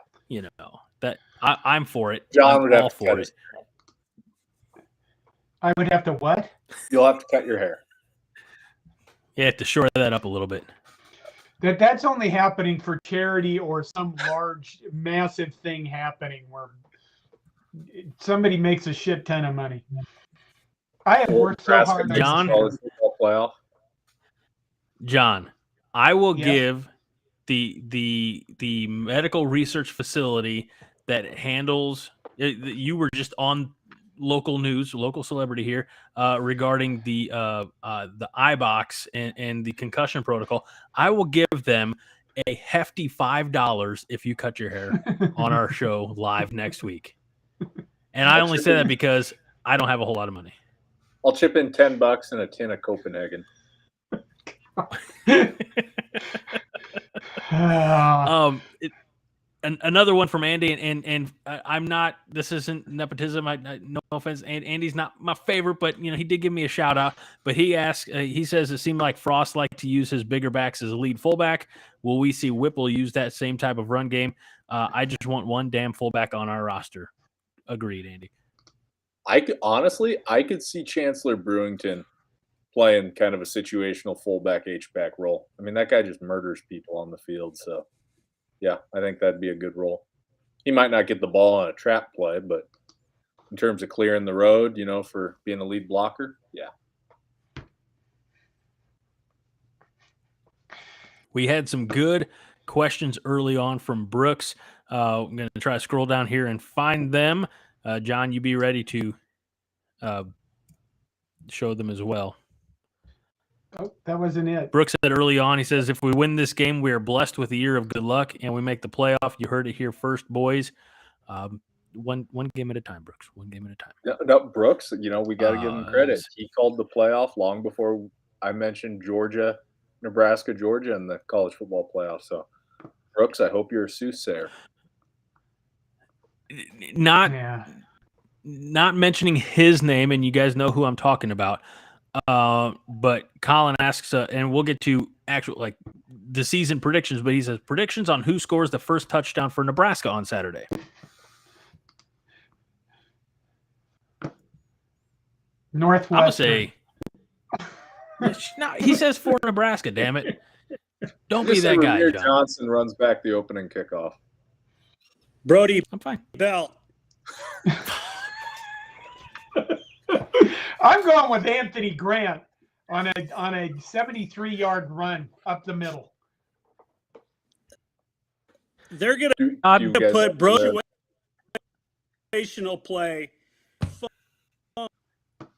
[SPEAKER 1] that I'm for it.
[SPEAKER 2] John would have to
[SPEAKER 1] for
[SPEAKER 2] cut
[SPEAKER 1] it.
[SPEAKER 3] I would have to what?
[SPEAKER 2] You'll have to cut your hair.
[SPEAKER 1] You have to shore that up a little bit.
[SPEAKER 3] That's only happening for charity or some large, massive thing happening where somebody makes a shit ton of money. I have worked so hard.
[SPEAKER 1] John,
[SPEAKER 2] playoff.
[SPEAKER 1] John, I will give the medical research facility that handles. You were just on local news, local celebrity here, regarding the iBox and the concussion protocol. I will give them a hefty $5 if you cut your hair on our show live next week. And I only say that because I don't have a whole lot of money.
[SPEAKER 2] I'll chip in $10 and a tin of Copenhagen.
[SPEAKER 1] Another one from Andy, and I'm not. This isn't nepotism. No offense, Andy's not my favorite, but he did give me a shout out. But he asked, he says it seemed like Frost liked to use his bigger backs as a lead fullback. Will we see Whipple use that same type of run game? I just want one damn fullback on our roster. Agreed, Andy.
[SPEAKER 2] I could see Chancellor Brewington playing kind of a situational fullback H-back role. I mean, that guy just murders people on the field. So, yeah, I think that'd be a good role. He might not get the ball on a trap play, but in terms of clearing the road, for being a lead blocker, yeah.
[SPEAKER 1] We had some good questions early on from Brooks. I'm going to try to scroll down here and find them. John, you be ready to show them as well.
[SPEAKER 3] Oh, that wasn't it.
[SPEAKER 1] Brooks said early on, he says, if we win this game, we are blessed with a year of good luck and we make the playoff. You heard it here first, boys. One game at a time, Brooks. One game at a time.
[SPEAKER 2] No, Brooks, we got to give him credit. He called the playoff long before I mentioned Georgia, Nebraska, Georgia, in the college football playoff. So, Brooks, I hope you're a soothsayer.
[SPEAKER 1] not
[SPEAKER 3] Yeah.
[SPEAKER 1] not mentioning his name, and you guys know who I'm talking about. But Colin asks, and we'll get to actual like the season predictions, but he says predictions on who scores the first touchdown for Nebraska on Saturday.
[SPEAKER 3] Northwestern.
[SPEAKER 1] I'm gonna say no, he says for Nebraska, damn it. Don't be
[SPEAKER 2] Just say
[SPEAKER 1] that guy,
[SPEAKER 2] Ramir
[SPEAKER 1] John.
[SPEAKER 2] Johnson runs back the opening kickoff.
[SPEAKER 4] Brody
[SPEAKER 1] I'm fine.
[SPEAKER 4] Bell.
[SPEAKER 3] I'm going with Anthony Grant on a 73-yard run up the middle.
[SPEAKER 4] They're going
[SPEAKER 2] Do
[SPEAKER 1] I'm
[SPEAKER 2] you
[SPEAKER 4] to
[SPEAKER 2] guys
[SPEAKER 4] put
[SPEAKER 2] have
[SPEAKER 4] Brody
[SPEAKER 2] the-
[SPEAKER 4] situational play,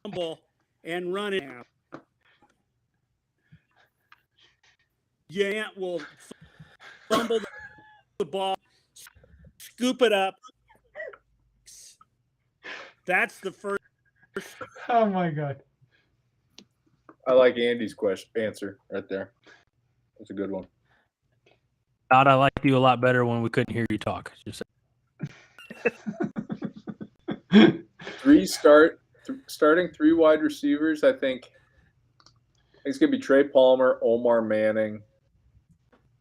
[SPEAKER 4] fumble, and run it out. Yant will fumble the ball, scoop it up. That's the first.
[SPEAKER 3] Oh my God.
[SPEAKER 2] I like Andy's answer right there. That's a good one.
[SPEAKER 1] Todd, I liked you a lot better when we couldn't hear you talk. Just
[SPEAKER 2] Starting three wide receivers. I think it's gonna be Trey Palmer, Omar Manning,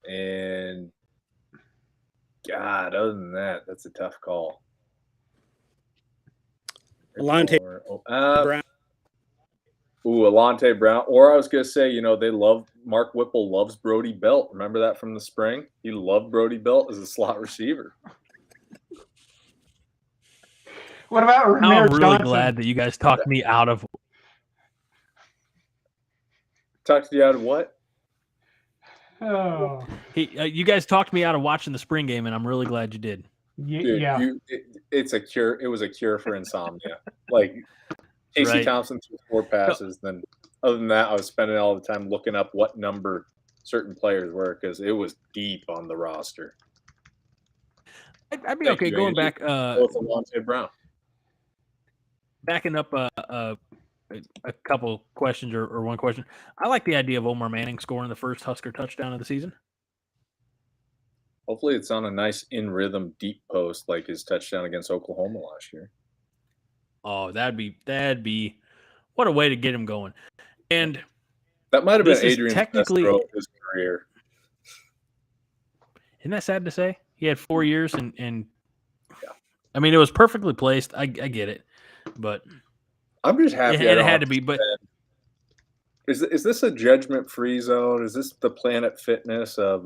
[SPEAKER 2] and God. Other than that, that's a tough call.
[SPEAKER 4] Alante
[SPEAKER 2] Brown. Alante Brown. Or I was gonna say, Mark Whipple loves Brody Belt. Remember that from the spring? He loved Brody Belt as a slot receiver.
[SPEAKER 3] What about
[SPEAKER 1] now I'm
[SPEAKER 3] Ramir
[SPEAKER 1] really
[SPEAKER 3] Johnson?
[SPEAKER 1] glad that you guys talked me out of.
[SPEAKER 2] Talked you out of what?
[SPEAKER 3] Oh.
[SPEAKER 1] You guys talked me out of watching the spring game, and I'm really glad you did.
[SPEAKER 2] Dude,
[SPEAKER 3] Yeah.
[SPEAKER 2] it's a cure. It was a cure for insomnia. Like Casey
[SPEAKER 1] Right.
[SPEAKER 2] Thompson threw 4 passes. Then, other than that, I was spending all the time looking up what number certain players were because it was deep on the roster.
[SPEAKER 1] I'd be
[SPEAKER 2] Thank
[SPEAKER 1] okay
[SPEAKER 2] you,
[SPEAKER 1] going
[SPEAKER 2] Andy.
[SPEAKER 1] back.
[SPEAKER 2] Both Alante Brown.
[SPEAKER 1] Backing up a couple questions or one question. I like the idea of Omar Manning scoring the first Husker touchdown of the season.
[SPEAKER 2] Hopefully, it's on a nice in rhythm deep post like his touchdown against Oklahoma last year.
[SPEAKER 1] Oh, that'd be what a way to get him going. And
[SPEAKER 2] that might have been
[SPEAKER 1] this is
[SPEAKER 2] Adrian's
[SPEAKER 1] technically-
[SPEAKER 2] best throw of his career.
[SPEAKER 1] Isn't that sad to say? He had 4 years and
[SPEAKER 2] Yeah.
[SPEAKER 1] I mean, it was perfectly placed. I get it, but
[SPEAKER 2] I'm just happy.
[SPEAKER 1] it had to be. But
[SPEAKER 2] is this a judgment-free zone? Is this the Planet Fitness of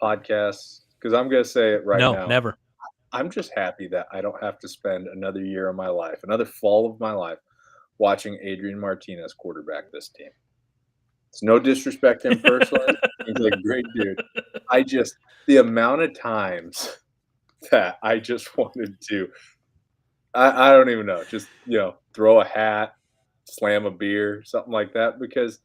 [SPEAKER 2] podcasts? Because I'm going to say it right
[SPEAKER 1] no,
[SPEAKER 2] now.
[SPEAKER 1] never.
[SPEAKER 2] I'm just happy that I don't have to spend another year of my life, another fall of my life, watching Adrian Martinez quarterback this team. It's no disrespect to him personally. He's a great dude. The amount of times that I just wanted to, I don't even know, just, throw a hat, slam a beer, something like that, because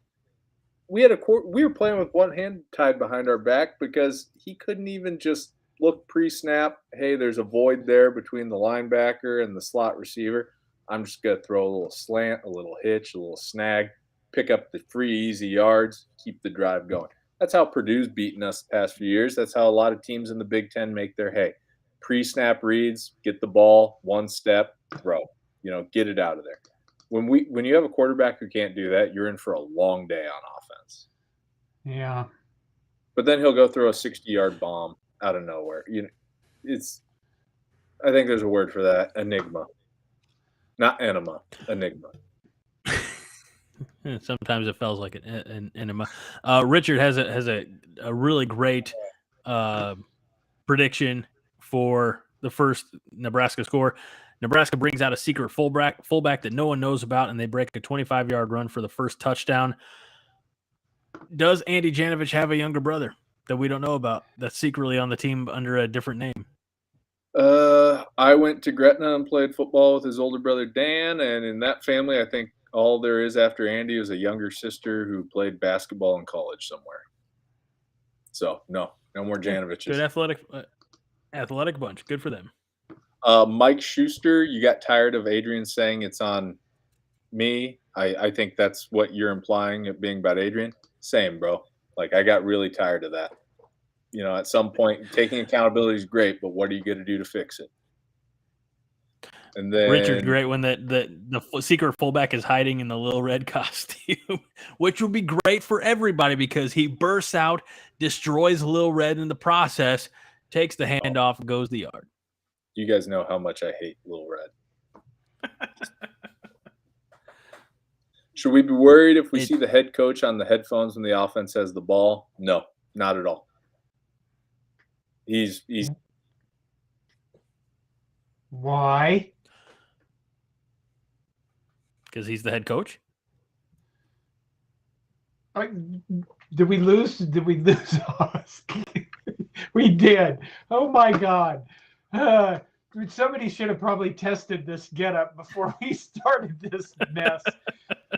[SPEAKER 2] we were playing with one hand tied behind our back because he couldn't even just look pre-snap. Hey, there's a void there between the linebacker and the slot receiver. I'm just going to throw a little slant, a little hitch, a little snag, pick up the free, easy yards, keep the drive going. That's how Purdue's beaten us the past few years. That's how a lot of teams in the Big Ten make their hay. Pre-snap reads, get the ball, one step, throw. Get it out of there. When you have a quarterback who can't do that, you're in for a long day on offense.
[SPEAKER 3] Yeah.
[SPEAKER 2] But then he'll go throw a 60-yard bomb out of nowhere. I think there's a word for that. Enigma. Not enema. Enigma.
[SPEAKER 1] Sometimes it feels like an enema. Richard has a really great prediction for the first Nebraska score. Nebraska brings out a secret fullback that no one knows about, and they break a 25-yard run for the first touchdown. Does Andy Janovich have a younger brother that we don't know about that's secretly on the team under a different name?
[SPEAKER 2] I went to Gretna and played football with his older brother Dan, and in that family, I think all there is after Andy is a younger sister who played basketball in college somewhere. So no more Janoviches.
[SPEAKER 1] Good athletic bunch. Good for them.
[SPEAKER 2] Mike Schuster, you got tired of Adrian saying it's on me. I think that's what you're implying, it being about Adrian. Same, bro. Like, I got really tired of that. At some point, taking accountability is great, but what are you going to do to fix it? And then
[SPEAKER 1] Richard's great when the secret fullback is hiding in the little red costume, which would be great for everybody because he bursts out, destroys Lil Red in the process, takes the handoff, and goes the yard.
[SPEAKER 2] You guys know how much I hate Lil Red. Should we be worried if we see the head coach on the headphones when the offense has the ball? No, not at all. He's
[SPEAKER 3] Why?
[SPEAKER 1] Because he's the head coach.
[SPEAKER 3] Did we lose? Did we lose? We did. Oh my God. Somebody should have probably tested this getup before we started this mess.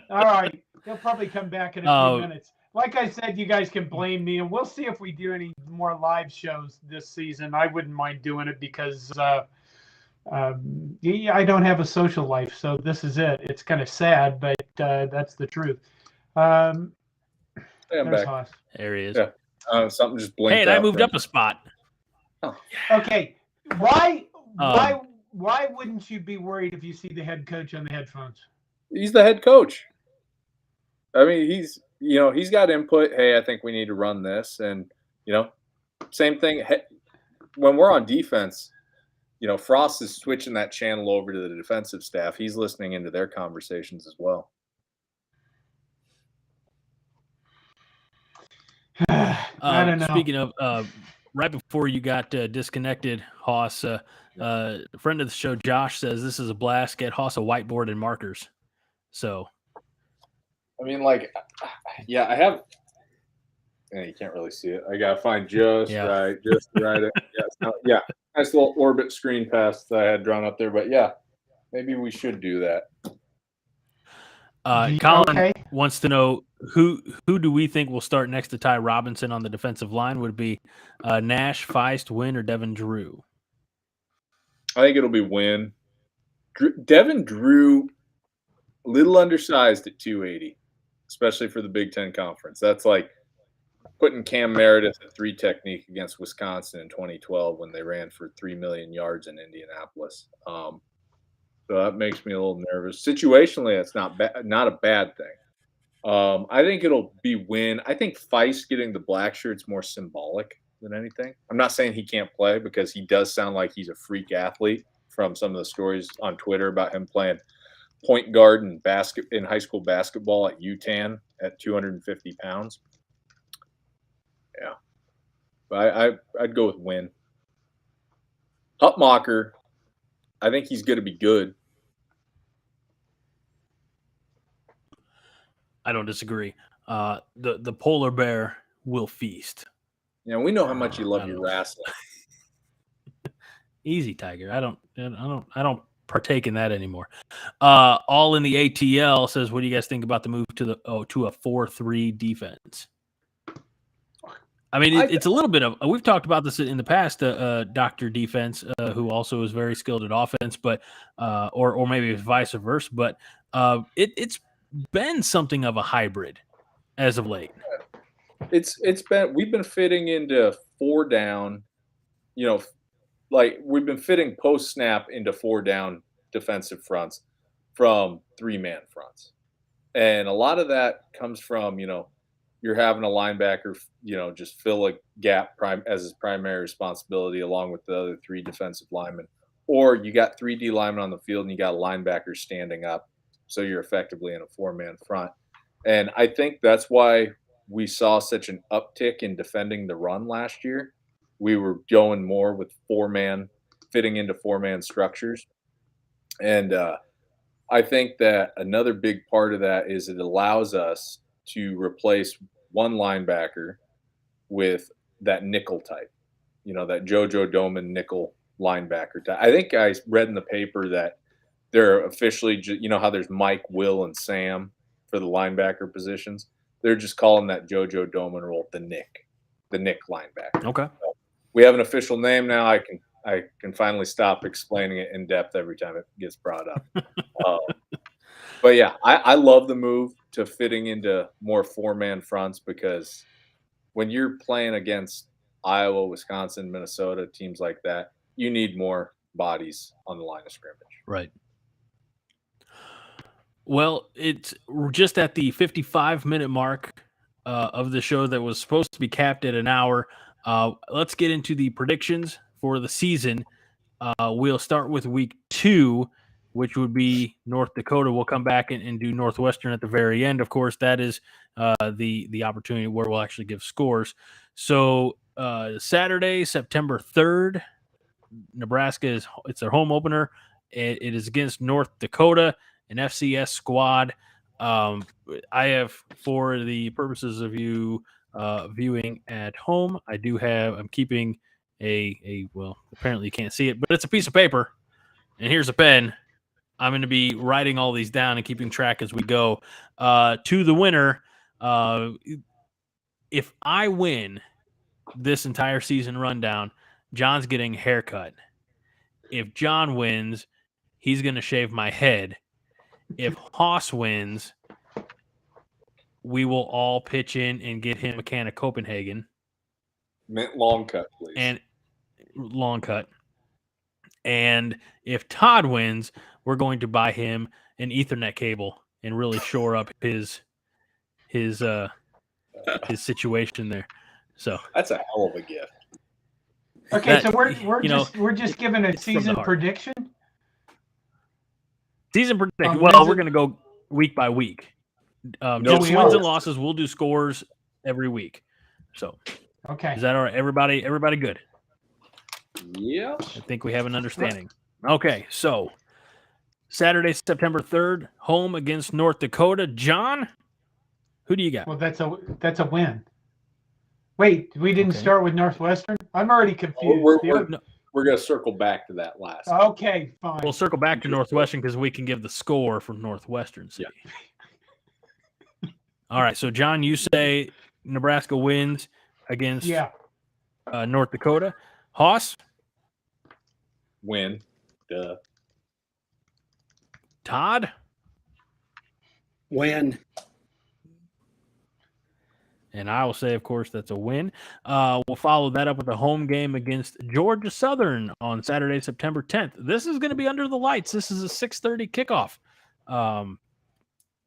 [SPEAKER 3] All right. He'll probably come back in a few minutes. Like I said, you guys can blame me, and we'll see if we do any more live shows this season. I wouldn't mind doing it because I don't have a social life, so this is it. It's kind of sad, but that's the truth.
[SPEAKER 2] I'm
[SPEAKER 3] there's
[SPEAKER 2] back.
[SPEAKER 3] Haas.
[SPEAKER 1] There he is.
[SPEAKER 2] Yeah. Something just blinked.
[SPEAKER 1] Hey, and I moved up a spot.
[SPEAKER 2] Oh.
[SPEAKER 3] Okay. Why wouldn't you be worried if you see the head coach on the headphones?
[SPEAKER 2] He's the head coach. I mean, he's got input. Hey, I think we need to run this, and same thing. When we're on defense, Frost is switching that channel over to the defensive staff. He's listening into their conversations as well.
[SPEAKER 3] I don't know.
[SPEAKER 1] Speaking of, right before you got disconnected, Haas, a friend of the show, Josh, says this is a blast. Get Haas a whiteboard and markers. So,
[SPEAKER 2] I mean, I have. You can't really see it. I gotta find just right. Yeah, nice little orbit screen pass that I had drawn up there. But yeah, maybe we should do that.
[SPEAKER 1] Colin wants to know who do we think will start next to Ty Robinson on the defensive line? Would it be Nash, Feist, Wynn, or Devin Drew?
[SPEAKER 2] I think it'll be Wynn. Devin Drew, a little undersized at 280, especially for the Big Ten Conference. That's like putting Cam Meredith at 3 technique against Wisconsin in 2012 when they ran for 3 million yards in Indianapolis. So that makes me a little nervous. Situationally, that's not a bad thing. I think it'll be Wynn. I think Feist getting the black shirt's more symbolic than anything. I'm not saying he can't play because he does sound like he's a freak athlete from some of the stories on Twitter about him playing point guard in high school basketball at UTAN at 250 pounds. Yeah. But I'd go with Wynn. Hutmacher, I think he's going to be good.
[SPEAKER 1] I don't disagree. The polar bear will feast.
[SPEAKER 2] Yeah, we know how much you love your wrestling.
[SPEAKER 1] Easy, Tiger. I don't partake in that anymore. All in the ATL says, what do you guys think about the move to a 4-3 defense? I mean, it's a little bit of. We've talked about this in the past. Dr. Defense, who also is very skilled at offense, but or maybe vice versa. But it's been something of a hybrid as of late.
[SPEAKER 2] We've been fitting into 4 down. We've been fitting post snap into 4 down defensive fronts from 3-man fronts, and a lot of that comes from you're having a linebacker, just fill a gap as his primary responsibility along with the other 3 defensive linemen. Or you got 3 D linemen on the field and you got a linebacker standing up. So you're effectively in a 4-man front. And I think that's why we saw such an uptick in defending the run last year. We were going more with 4-man, fitting into 4-man structures. And I think that another big part of that is it allows us to replace one linebacker with that nickel type, that JoJo Doman nickel linebacker type. I think I read in the paper that they're officially, how there's Mike, Will, and Sam for the linebacker positions. They're just calling that JoJo Doman role the Nick linebacker.
[SPEAKER 1] Okay.
[SPEAKER 2] So we have an official name now. I can finally stop explaining it in depth every time it gets brought up. But yeah, I love the move to fitting into more 4-man fronts because when you're playing against Iowa, Wisconsin, Minnesota, teams like that, you need more bodies on the line of scrimmage.
[SPEAKER 1] Right. Well, it's just at the 55-minute mark of the show that was supposed to be capped at an hour. Let's get into the predictions for the season. We'll start with week 2, which would be North Dakota. We'll come back and do Northwestern at the very end. Of course, that is the opportunity where we'll actually give scores. So Saturday, September 3rd, Nebraska it's their home opener. It is against North Dakota, an FCS squad. I have, for the purposes of you viewing at home, I'm keeping well, apparently you can't see it, but it's a piece of paper, and here's a pen. I'm going to be writing all these down and keeping track as we go. To the winner, if I win this entire season rundown, John's getting a haircut. If John wins, he's going to shave my head. If Haas wins, we will all pitch in and get him a can of Copenhagen.
[SPEAKER 2] Mint long cut, please.
[SPEAKER 1] And long cut. And if Todd wins, we're going to buy him an Ethernet cable and really shore up his situation there. So
[SPEAKER 2] that's a hell of a gift.
[SPEAKER 3] Okay, so we're just giving a season prediction.
[SPEAKER 1] Season prediction. Well, we're going to go week by week. Just wins and losses. We'll do scores every week. So,
[SPEAKER 3] okay,
[SPEAKER 1] is that all right? Everybody good?
[SPEAKER 2] Yeah.
[SPEAKER 1] I think we have an understanding. Okay, so Saturday, September 3rd, home against North Dakota. John, who do you got?
[SPEAKER 3] Well, that's a win. Wait, we didn't start with Northwestern? I'm already confused.
[SPEAKER 2] We're going to circle back to that last.
[SPEAKER 3] Okay, fine.
[SPEAKER 1] We'll circle back to Northwestern because we can give the score from Northwestern City. Yeah. All right, so John, you say Nebraska wins against North Dakota. Haas?
[SPEAKER 2] Win. Duh.
[SPEAKER 1] Todd?
[SPEAKER 4] Win.
[SPEAKER 1] And I will say, of course, that's a win. We'll follow that up with a home game against Georgia Southern on Saturday, September 10th. This is going to be under the lights. This is a 6:30 kickoff.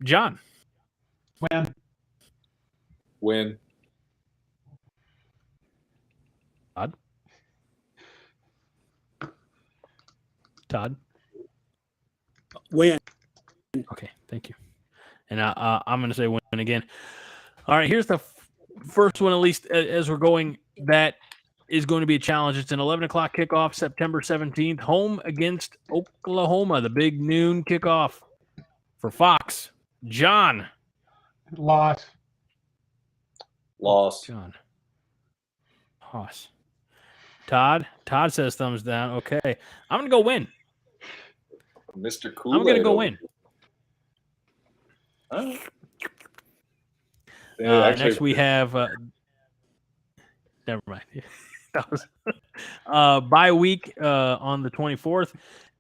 [SPEAKER 1] John?
[SPEAKER 2] Win.
[SPEAKER 1] Todd?
[SPEAKER 4] Win.
[SPEAKER 1] Okay, thank you. And I'm going to say win again. All right, here's the first one, at least as we're going, that is going to be a challenge. It's an 11 o'clock kickoff, September 17th, home against Oklahoma, the big noon kickoff for Fox. John?
[SPEAKER 3] Loss.
[SPEAKER 1] John. Haas. Todd? Todd says thumbs down. Okay. I'm going to go win.
[SPEAKER 2] Mr. Kool-Aid.
[SPEAKER 1] I'm going to go win.
[SPEAKER 2] Huh?
[SPEAKER 1] Next we have never mind. That was bye week on the 24th,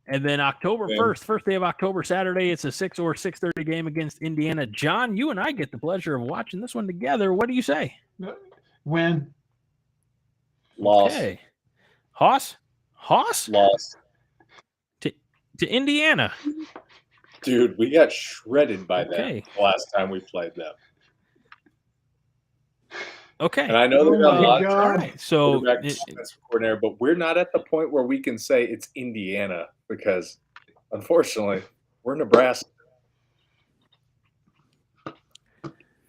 [SPEAKER 1] and then October 1st, first day of October, Saturday. It's a 6 or 6:30 game against Indiana. John, you and I get the pleasure of watching this one together. What do you say?
[SPEAKER 3] Win.
[SPEAKER 2] Loss.
[SPEAKER 1] Okay. Haas?
[SPEAKER 2] Loss.
[SPEAKER 1] To Indiana.
[SPEAKER 2] Dude, we got shredded by them the last time we played them.
[SPEAKER 1] Okay.
[SPEAKER 2] And I know they got a lot of
[SPEAKER 1] right. So
[SPEAKER 2] coordinator, but we're not at the point where we can say it's Indiana because, unfortunately, we're Nebraska.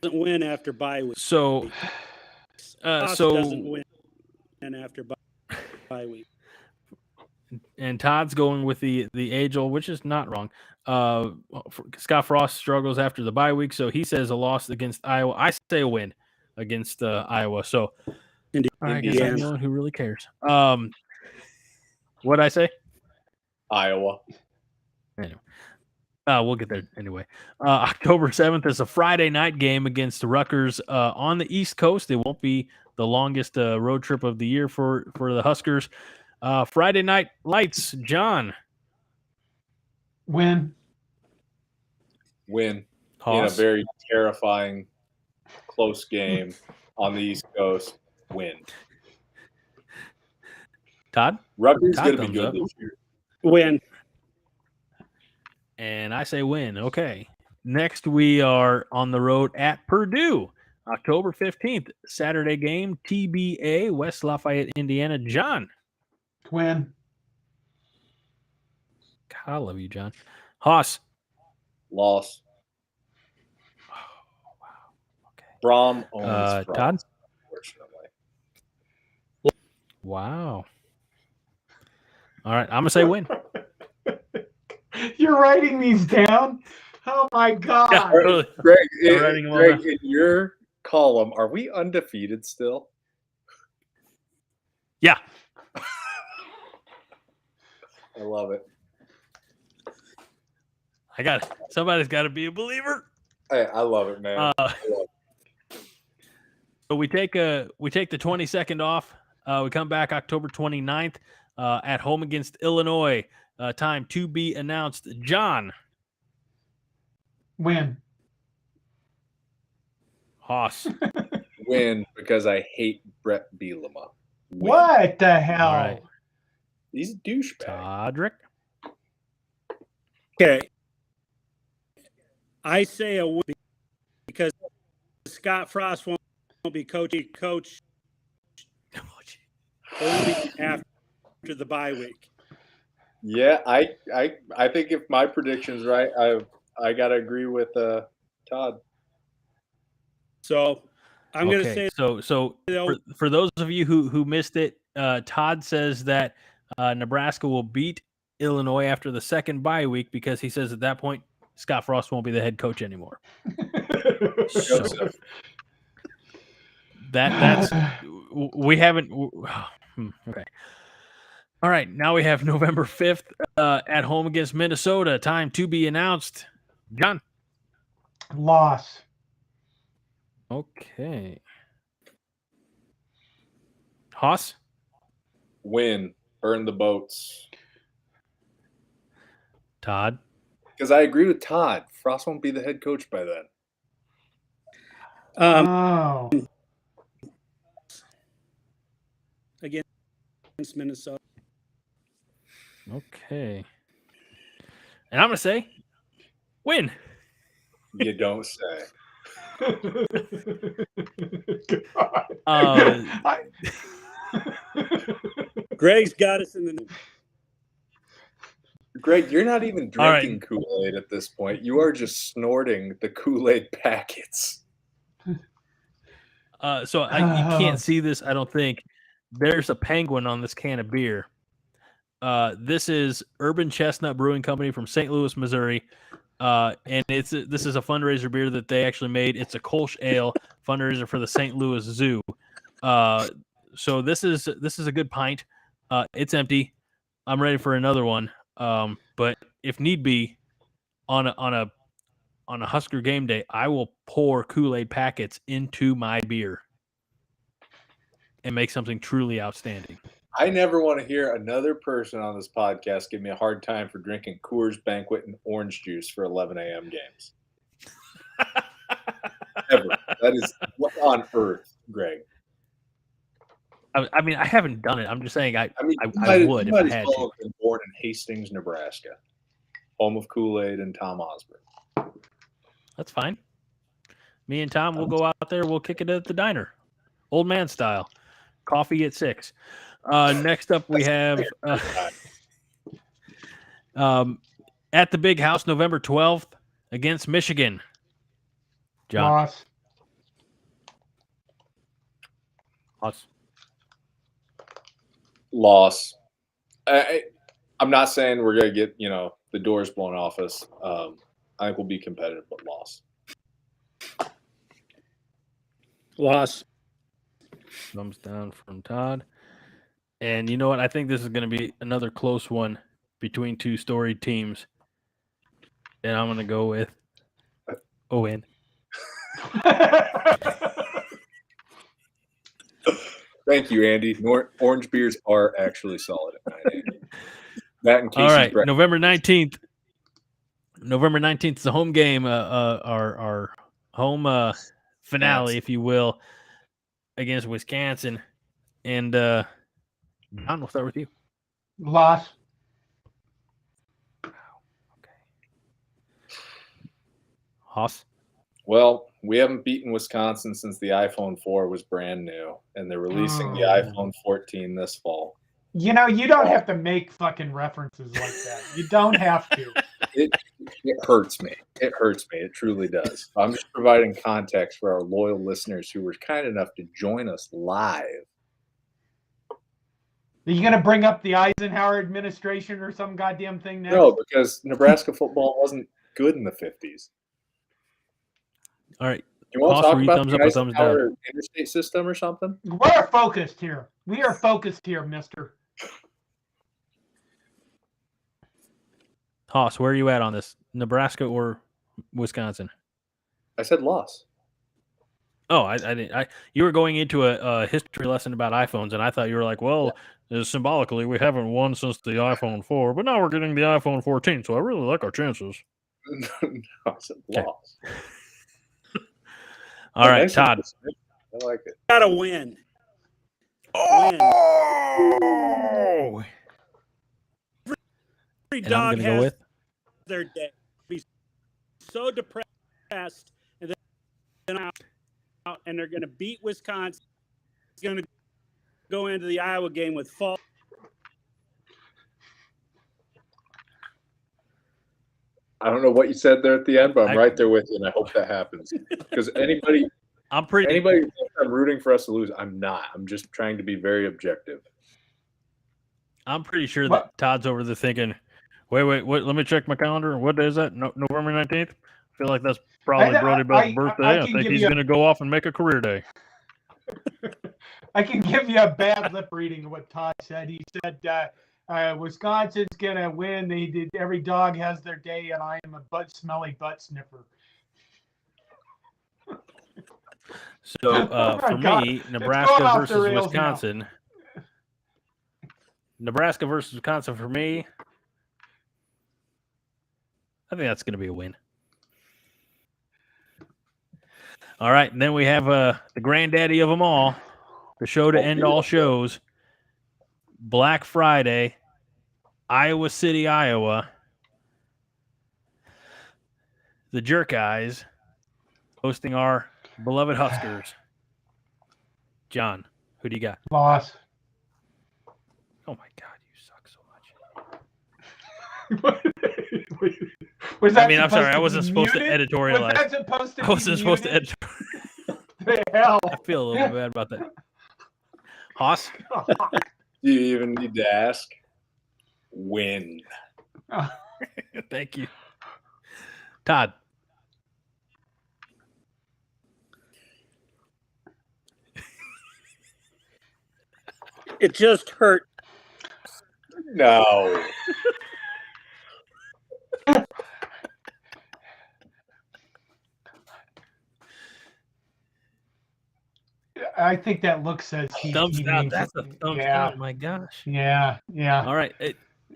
[SPEAKER 4] Doesn't win after bye week.
[SPEAKER 1] So
[SPEAKER 4] doesn't win after bye week.
[SPEAKER 1] And Todd's going with the age-old, which is not wrong. Scott Frost struggles after the bye week, so he says a loss against Iowa. I say a win against Iowa. So I guess I'm the one who really cares. What'd I say?
[SPEAKER 2] Iowa.
[SPEAKER 1] Anyway, we'll get there anyway. October 7th is a Friday night game against the Rutgers on the East Coast. It won't be the longest road trip of the year for the Huskers. Friday night lights. John?
[SPEAKER 3] Win.
[SPEAKER 2] In a very terrifying, close game on the East Coast. Win.
[SPEAKER 1] Todd?
[SPEAKER 2] Rutgers going to be good this year.
[SPEAKER 4] Win.
[SPEAKER 1] And I say win. Okay. Next, we are on the road at Purdue, October 15th, Saturday game, TBA, West Lafayette, Indiana. John.
[SPEAKER 3] Win.
[SPEAKER 1] God, I love you, John. Haas.
[SPEAKER 2] Loss.
[SPEAKER 1] Oh, wow. Okay.
[SPEAKER 2] Brom owns
[SPEAKER 1] Todd?
[SPEAKER 2] Frost, unfortunately.
[SPEAKER 1] Wow. All right. I'm going to say win.
[SPEAKER 3] You're writing these down? Oh my God.
[SPEAKER 1] Yeah, totally.
[SPEAKER 2] Greg,
[SPEAKER 1] I'm writing them all
[SPEAKER 2] Greg,
[SPEAKER 1] down.
[SPEAKER 2] in your column, are we undefeated still?
[SPEAKER 1] Yeah.
[SPEAKER 2] I love it.
[SPEAKER 1] I got it. Somebody's got to be a believer.
[SPEAKER 2] Hey, I love it, man.
[SPEAKER 1] So we take the 22nd off. We come back October 29th at home against Illinois. Time to be announced. John.
[SPEAKER 3] Win.
[SPEAKER 1] Haas.
[SPEAKER 2] Win, because I hate Brett Bielema. Win.
[SPEAKER 3] What the hell?
[SPEAKER 1] All right.
[SPEAKER 2] He's a douchebag.
[SPEAKER 1] Todrick.
[SPEAKER 4] Okay. I say a win because Scott Frost won't be coach only after the bye week.
[SPEAKER 2] Yeah, I think if my prediction's right, I gotta agree with Todd.
[SPEAKER 4] So I'm going to
[SPEAKER 1] Okay.
[SPEAKER 4] say
[SPEAKER 1] So for those of you who missed it, Todd says that Nebraska will beat Illinois after the second bye week because he says at that point Scott Frost won't be the head coach anymore. So that's we haven't. Okay. All right. Now we have November 5th at home against Minnesota. Time to be announced. John.
[SPEAKER 3] Loss.
[SPEAKER 1] Okay. Haas.
[SPEAKER 2] Win. Burn the boats.
[SPEAKER 1] Todd.
[SPEAKER 2] Because I agree with Todd. Frost won't be the head coach by then.
[SPEAKER 3] Oh.
[SPEAKER 4] Against Minnesota.
[SPEAKER 1] Okay. And I'm going to say win.
[SPEAKER 2] You don't say.
[SPEAKER 4] Greg's got us in the.
[SPEAKER 2] Greg, you're not even
[SPEAKER 1] All right.
[SPEAKER 2] drinking Kool-Aid at this point. You are just snorting the Kool-Aid packets.
[SPEAKER 1] So you can't see this, I don't think. There's a penguin on this can of beer. This is Urban Chestnut Brewing Company from St. Louis, Missouri. And this is a fundraiser beer that they actually made. It's a Kolsch Ale fundraiser for the St. Louis Zoo. So this is a good pint. It's empty. I'm ready for another one. But if need be, on a Husker game day, I will pour Kool-Aid packets into my beer and make something truly outstanding.
[SPEAKER 2] I never want to hear another person on this podcast give me a hard time for drinking Coors Banquet and orange juice for 11 a.m. games. Ever. That is what on earth, Greg?
[SPEAKER 1] I mean, I haven't done it. I'm just saying I would if I had to.
[SPEAKER 2] Have been born in Hastings, Nebraska, home of Kool-Aid and Tom Osborne.
[SPEAKER 1] That's fine. Me and Tom will go out there. We'll kick it at the diner, old man style. Coffee at 6. Next up, we have at the Big House, November 12th against Michigan. John.
[SPEAKER 3] Loss.
[SPEAKER 1] Loss.
[SPEAKER 2] Loss. I'm not saying we're going to get, the doors blown off us. I think we'll be competitive, but loss.
[SPEAKER 4] Loss.
[SPEAKER 1] Thumbs down from Todd. And you know what? I think this is going to be another close one between two storied teams. And I'm going to go with win.
[SPEAKER 2] Thank you, Andy. Orange beers are actually solid at night, Andy. That in case.
[SPEAKER 1] All right, November 19th. November 19th is a home game, our home finale, if you will, against Wisconsin. And John, we'll start with you.
[SPEAKER 3] Loss.
[SPEAKER 1] Hoss?
[SPEAKER 2] Well, we haven't beaten Wisconsin since the iPhone 4 was brand new, and they're releasing the iPhone 14 this fall.
[SPEAKER 3] You know, you don't have to make fucking references like that. You don't have to.
[SPEAKER 2] It hurts me. It hurts me. It truly does. I'm just providing context for our loyal listeners who were kind enough to join us live.
[SPEAKER 3] Are you going to bring up the Eisenhower administration or some goddamn thing next?
[SPEAKER 2] No, because Nebraska football wasn't good in the 50s.
[SPEAKER 1] All right.
[SPEAKER 2] You want to
[SPEAKER 1] Hoss,
[SPEAKER 2] talk
[SPEAKER 1] were you
[SPEAKER 2] about
[SPEAKER 1] thumbs
[SPEAKER 2] the
[SPEAKER 1] up or thumbs down?
[SPEAKER 2] Eisenhower interstate system or something?
[SPEAKER 3] We're focused here. We are focused here, mister.
[SPEAKER 1] Hoss, where are you at on this? Nebraska or Wisconsin?
[SPEAKER 2] I said loss.
[SPEAKER 1] Oh, I didn't. You were going into a history lesson about iPhones, and I thought you were like, well, symbolically, we haven't won since the iPhone 4, but now we're getting the iPhone 14, so I really like our chances.
[SPEAKER 2] No, I said loss.
[SPEAKER 1] All right, Todd.
[SPEAKER 2] I like it.
[SPEAKER 4] Gotta win.
[SPEAKER 1] Oh!
[SPEAKER 4] Every
[SPEAKER 1] And I'm
[SPEAKER 4] dog
[SPEAKER 1] going to go
[SPEAKER 4] has
[SPEAKER 1] with
[SPEAKER 4] their day. Be so depressed, and then out, and they're going to beat Wisconsin. It's going to go into the Iowa game with fall.
[SPEAKER 2] I don't know what you said there at the end, but I'm right there with you, and I hope that happens. Because anybody
[SPEAKER 1] I'm
[SPEAKER 2] who thinks I'm rooting for us to lose, I'm not. I'm just trying to be very objective.
[SPEAKER 1] I'm pretty sure that Todd's over there thinking, wait, let me check my calendar. What day is that? November 19th? I feel like that's probably Brody Bell's birthday. I think he's going to go off and make a career day.
[SPEAKER 3] I can give you a bad lip reading of what Todd said. He said Wisconsin's going to win. Every dog has their day, and I am a smelly butt sniffer.
[SPEAKER 1] So for me, Nebraska versus Wisconsin.
[SPEAKER 3] Now.
[SPEAKER 1] Nebraska versus Wisconsin for me. I think that's going to be a win. All right, and then we have the granddaddy of them all, the show to end all shows, Black Friday, Iowa City, Iowa. The Jerk Eyes hosting our beloved Huskers. John, who do you got?
[SPEAKER 3] Loss.
[SPEAKER 1] Oh, my God, you suck so much.
[SPEAKER 3] Was that
[SPEAKER 1] I'm sorry. I wasn't supposed to
[SPEAKER 3] muted?
[SPEAKER 1] editorialize.
[SPEAKER 3] Was that supposed to
[SPEAKER 1] I wasn't
[SPEAKER 3] be
[SPEAKER 1] supposed to
[SPEAKER 3] muted?
[SPEAKER 1] editorialize.
[SPEAKER 3] The hell?
[SPEAKER 1] I feel a little bit bad about that. Hoss?
[SPEAKER 2] Do you even need to ask? Win.
[SPEAKER 1] Thank you. Todd?
[SPEAKER 4] It just hurt.
[SPEAKER 2] No.
[SPEAKER 3] I think that look says he
[SPEAKER 1] Thumbs down.
[SPEAKER 3] means
[SPEAKER 1] That's
[SPEAKER 3] it.
[SPEAKER 1] a thumbs
[SPEAKER 3] Yeah.
[SPEAKER 1] down. My gosh.
[SPEAKER 3] Yeah.
[SPEAKER 1] All right.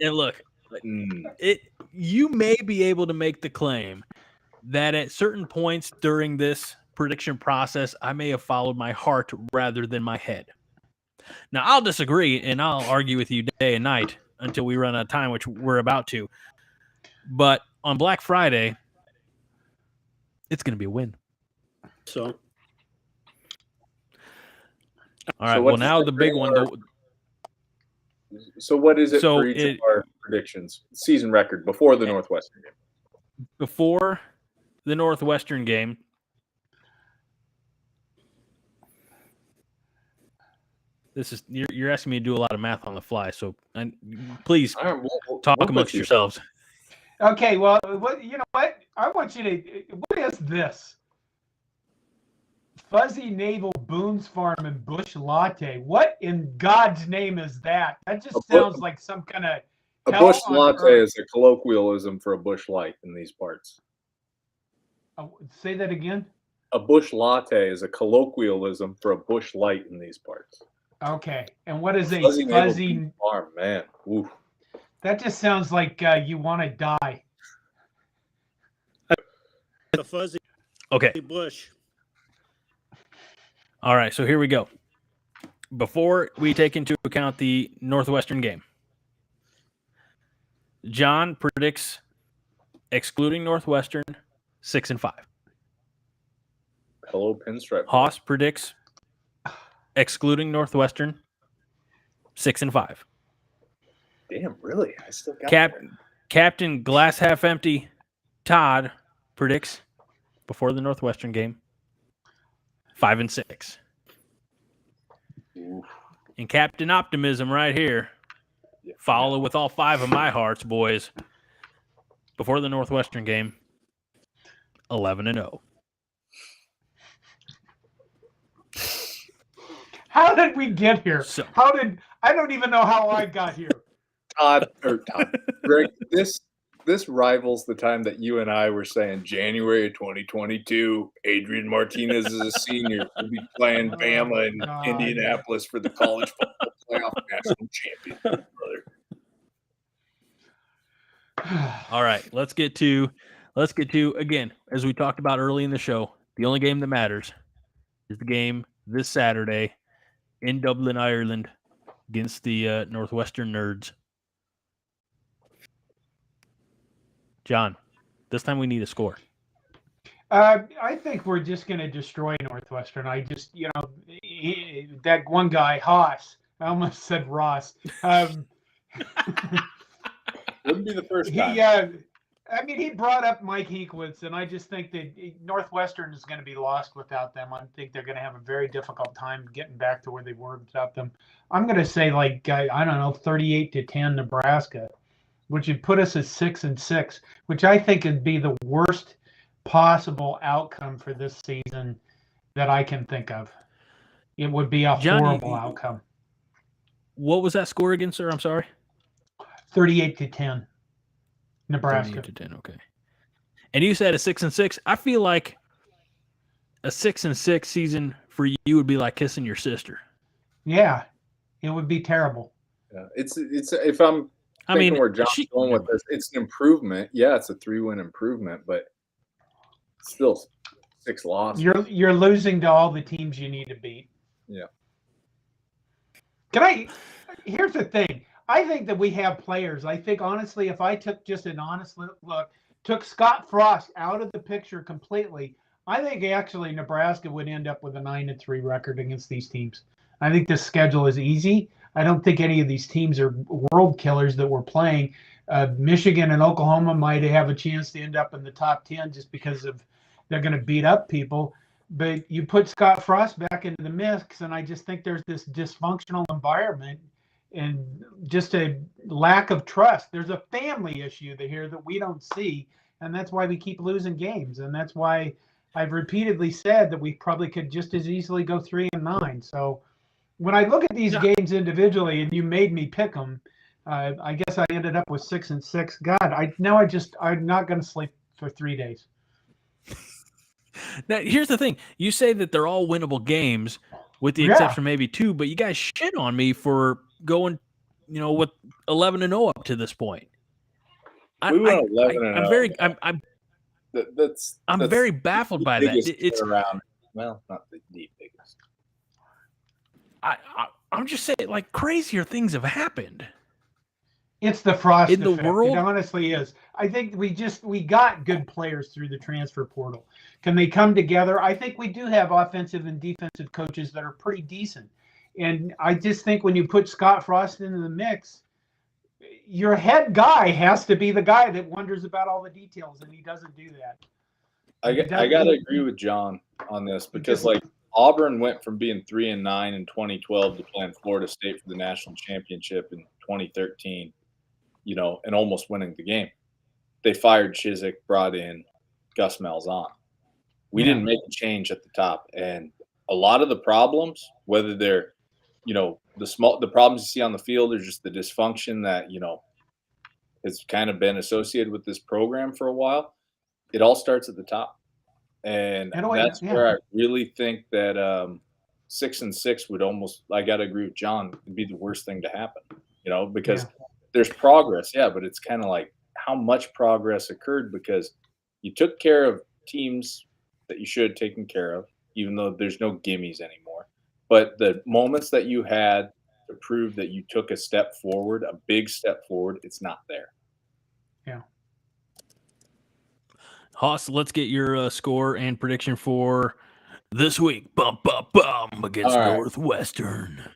[SPEAKER 1] And look, you may be able to make the claim that at certain points during this prediction process, I may have followed my heart rather than my head. Now, I'll disagree, and I'll argue with you day and night until we run out of time, which we're about to. But on Black Friday, it's going to be a win.
[SPEAKER 4] So,
[SPEAKER 1] all right. Well, now the big one.
[SPEAKER 2] So what is it for each of our predictions? Season record before the Northwestern game.
[SPEAKER 1] Before the Northwestern game, this is you're asking me to do a lot of math on the fly. So please talk amongst yourselves.
[SPEAKER 3] Okay. Well, you know what? I want you to. What is this? Fuzzy Navel, Boone's Farm, and Bush Latte. What in God's name is that? That just sounds like some kind of.
[SPEAKER 2] A Bush Latte is a colloquialism for a Bush Light in these parts.
[SPEAKER 3] Say that again.
[SPEAKER 2] A Bush Latte is a colloquialism for a Bush Light in these parts.
[SPEAKER 3] Okay. And what is a
[SPEAKER 2] Fuzzy
[SPEAKER 3] Farm,
[SPEAKER 2] man? Oof.
[SPEAKER 3] That just sounds like you want to die.
[SPEAKER 4] the Fuzzy Bush.
[SPEAKER 1] All right, so here we go. Before we take into account the Northwestern game, John predicts, excluding Northwestern, 6-5.
[SPEAKER 2] Hello, Pinstripe.
[SPEAKER 1] Haas predicts, excluding Northwestern, 6-5.
[SPEAKER 2] Damn, really? I still got there.
[SPEAKER 1] Captain Glass Half Empty Todd predicts before the Northwestern game 5-6.
[SPEAKER 2] Oof.
[SPEAKER 1] And Captain Optimism right here,
[SPEAKER 2] Yeah.
[SPEAKER 1] follow with all 5 of my hearts, boys. Before the Northwestern game, 11-0.
[SPEAKER 3] How did we get here?
[SPEAKER 1] So-
[SPEAKER 3] I don't even know how I got here.
[SPEAKER 2] Todd, Greg, this rivals the time that you and I were saying January of 2022, Adrian Martinez is a senior. We'll be playing Bama in
[SPEAKER 3] God.
[SPEAKER 2] Indianapolis for the college football playoff national championship, brother.
[SPEAKER 1] All right, let's get to again, as we talked about early in the show, the only game that matters is the game this Saturday in Dublin, Ireland, against the Northwestern Nerds. John, this time we need a score.
[SPEAKER 3] I think we're just going to destroy Northwestern. I just, that one guy, Haas, I almost said Ross.
[SPEAKER 2] Wouldn't be the first time.
[SPEAKER 3] He brought up Mike Heekowitz, and I just think that Northwestern is going to be lost without them. I think they're going to have a very difficult time getting back to where they were without them. I'm going to say, 38-10 Nebraska, which would put us at 6-6, which I think would be the worst possible outcome for this season that I can think of. It would be a horrible outcome.
[SPEAKER 1] What was that score again, sir? I'm sorry.
[SPEAKER 3] 38-10. Nebraska.
[SPEAKER 1] 38-10, okay. And you said a 6-6. I feel like a 6-6 season for you would be like kissing your sister.
[SPEAKER 3] Yeah, it would be terrible.
[SPEAKER 2] Yeah, it's if I'm thinking where John's going with this, it's an improvement. Yeah, it's a 3-win improvement, but still 6 losses.
[SPEAKER 3] You're losing to all the teams you need to beat.
[SPEAKER 2] Yeah.
[SPEAKER 3] Here's the thing. I think that we have players. I think, honestly, if I took just an honest look, took Scott Frost out of the picture completely, I think actually Nebraska would end up with a 9-3 record against these teams. I think the schedule is easy. I don't think any of these teams are world killers that we're playing. Michigan and Oklahoma might have a chance to end up in the top 10 just because they're going to beat up people. But you put Scott Frost back into the mix, and I just think there's this dysfunctional environment and just a lack of trust. There's a family issue here that we don't see, and that's why we keep losing games. And that's why I've repeatedly said that we probably could just as easily go 3-9. So when I look at these games individually, and you made me pick them, I guess I ended up with 6-6. God, I'm not going to sleep for 3 days.
[SPEAKER 1] Now, here's the thing. You say that they're all winnable games, with the exception of maybe 2, but you guys shit on me for going, with 11-0 up to this point.
[SPEAKER 2] We went 11-0.
[SPEAKER 1] I'm very baffled by that. It's
[SPEAKER 2] around. Well, not the biggest.
[SPEAKER 1] I'm just saying, crazier things have happened.
[SPEAKER 3] It's the Frost
[SPEAKER 1] in the
[SPEAKER 3] effect.
[SPEAKER 1] world.
[SPEAKER 3] It honestly is. I think we got good players through the transfer portal. Can they come together? I think we do have offensive and defensive coaches that are pretty decent. And I just think when you put Scott Frost into the mix, your head guy has to be the guy that wonders about all the details, and he doesn't do that.
[SPEAKER 2] I got to agree with John on this because, Auburn went from being 3-9 in 2012 to playing Florida State for the national championship in 2013, and almost winning the game. They fired Chizik, brought in Gus Malzahn. We didn't make a change at the top, and a lot of the problems, whether they're, the problems you see on the field, or just the dysfunction that has kind of been associated with this program for a while. It all starts at the top. And that's where I really think that 6-6 would almost, I got to agree with John, would be the worst thing to happen, because there's progress. Yeah. But it's kind of like how much progress occurred because you took care of teams that you should have taken care of, even though there's no gimmies anymore. But the moments that you had to prove that you took a step forward, a big step forward, it's not there.
[SPEAKER 3] Yeah.
[SPEAKER 1] Haas, let's get your score and prediction for This week, bum bum bum against
[SPEAKER 2] All right.
[SPEAKER 1] Northwestern.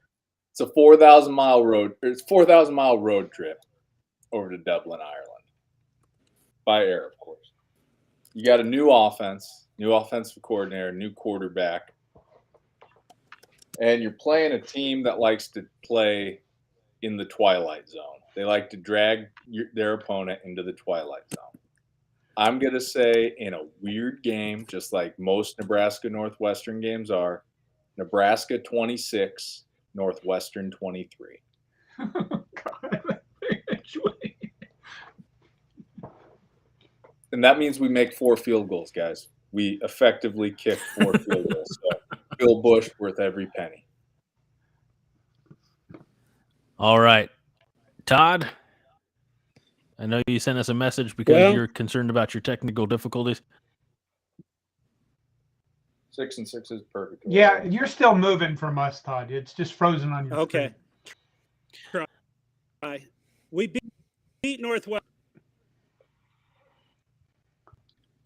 [SPEAKER 2] It's a 4,000-mile road. It's 4,000-mile road trip over to Dublin, Ireland, by air, of course. You got a new offense, new offensive coordinator, new quarterback, and you're playing a team that likes to play in the twilight zone. They like to drag their opponent into the twilight zone. I'm going to say in a weird game, just like most Nebraska Northwestern games are, Nebraska 26, Northwestern 23. And that means we make 4 field goals, guys. We effectively kick 4 field goals. So Bill Bush worth every penny.
[SPEAKER 1] All right. Todd, I know you sent us a message because you're concerned about your technical difficulties.
[SPEAKER 2] 6-6 is perfect.
[SPEAKER 3] Yeah, you're still moving from us, Todd. It's just frozen on your screen.
[SPEAKER 4] Try. We beat Northwest